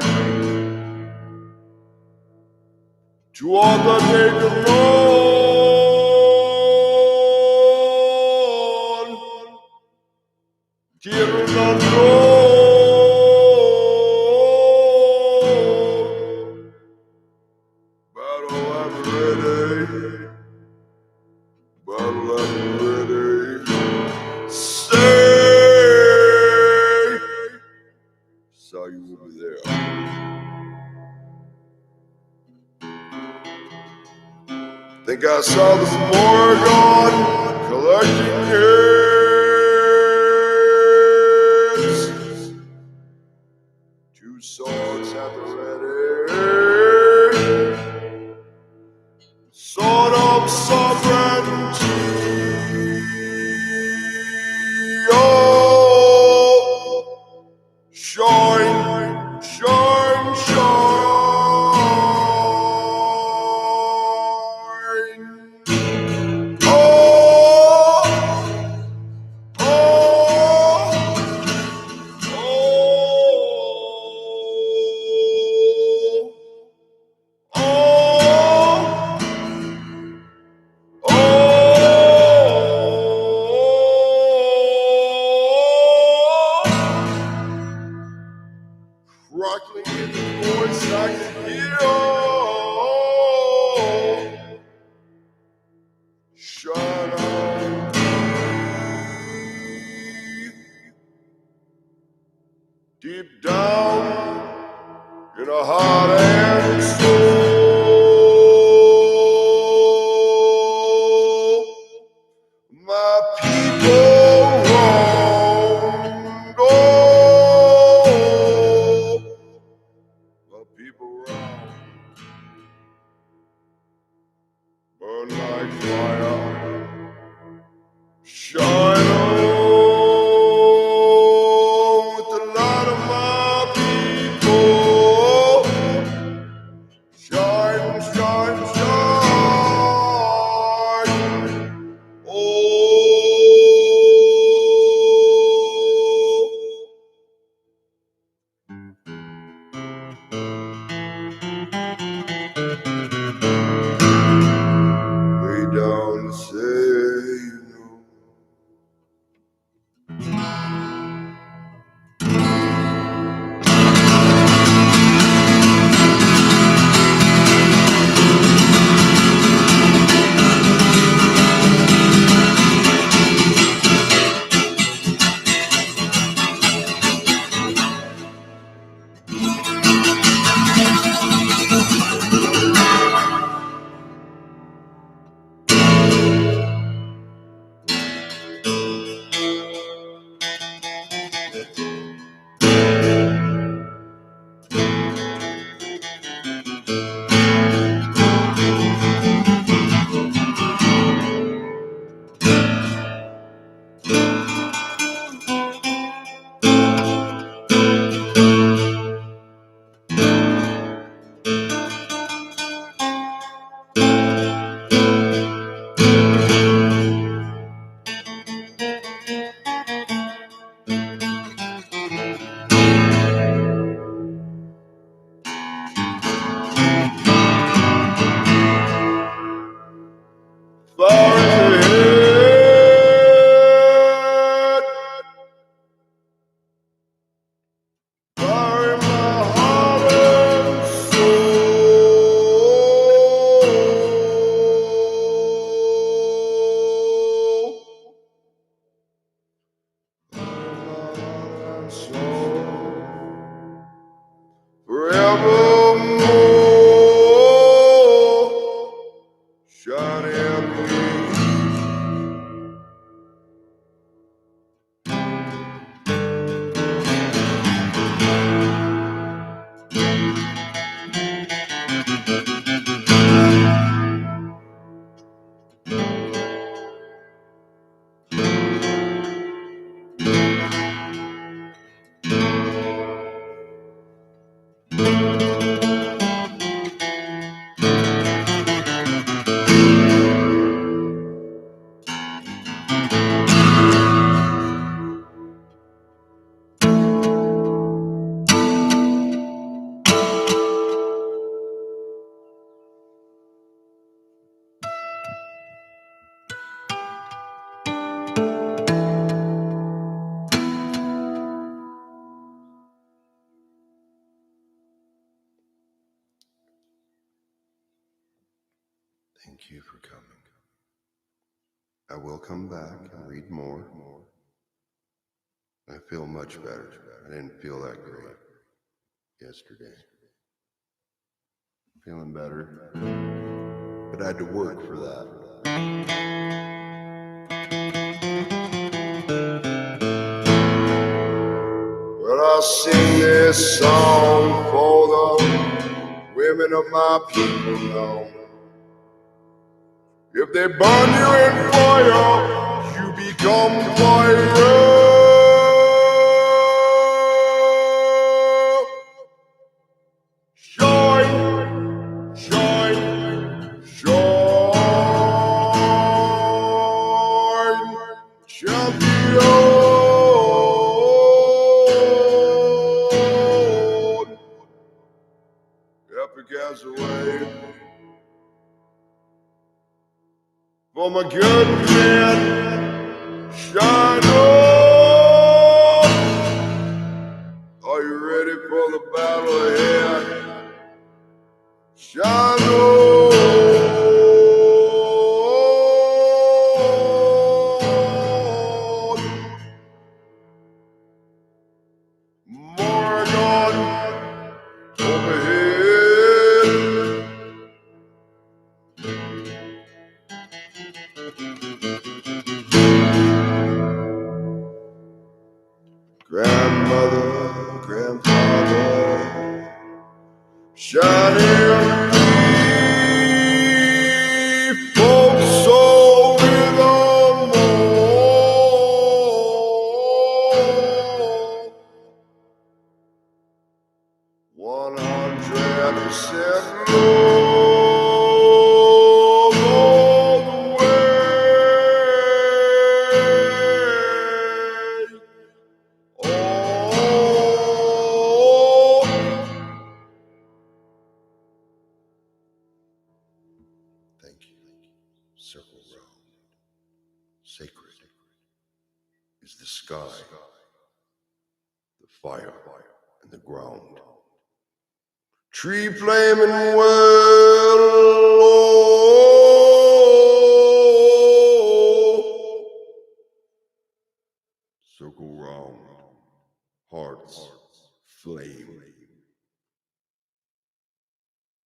to all the naked Lord. Tears on road. Battle I'm ready. Battle I'm ready. Stay. Saw you over there. Think I saw the Morgan collecting heads. Two swords at the ready. Sword of sovereignty. Oh, shine, shine, shine. Rockling in the voice I can hear. Shine on me. Deep down in a heart and soul. My people wronged. People round, burn like fire, shine on with the light of my people, shine in me. Thank you for coming. I will come back and read more. I feel much better. I didn't feel that great yesterday. Feeling better, but I had to work for that. Well, I'll sing this song for the women of my people now. If they burn you in fire, you become fire. Shine, shine, shine, champion. Epic as a wave. For my good man, shine on. Are you ready for the battle ahead? Shine on. Morgan overhead. Grandmother, grandfather, shining deep, folks soul in the more. 100% love all the way. Oh, thank you. Circle round. Sacred is the sky, the fire, and the ground. Tree flaming well. Circle round. Hearts flame.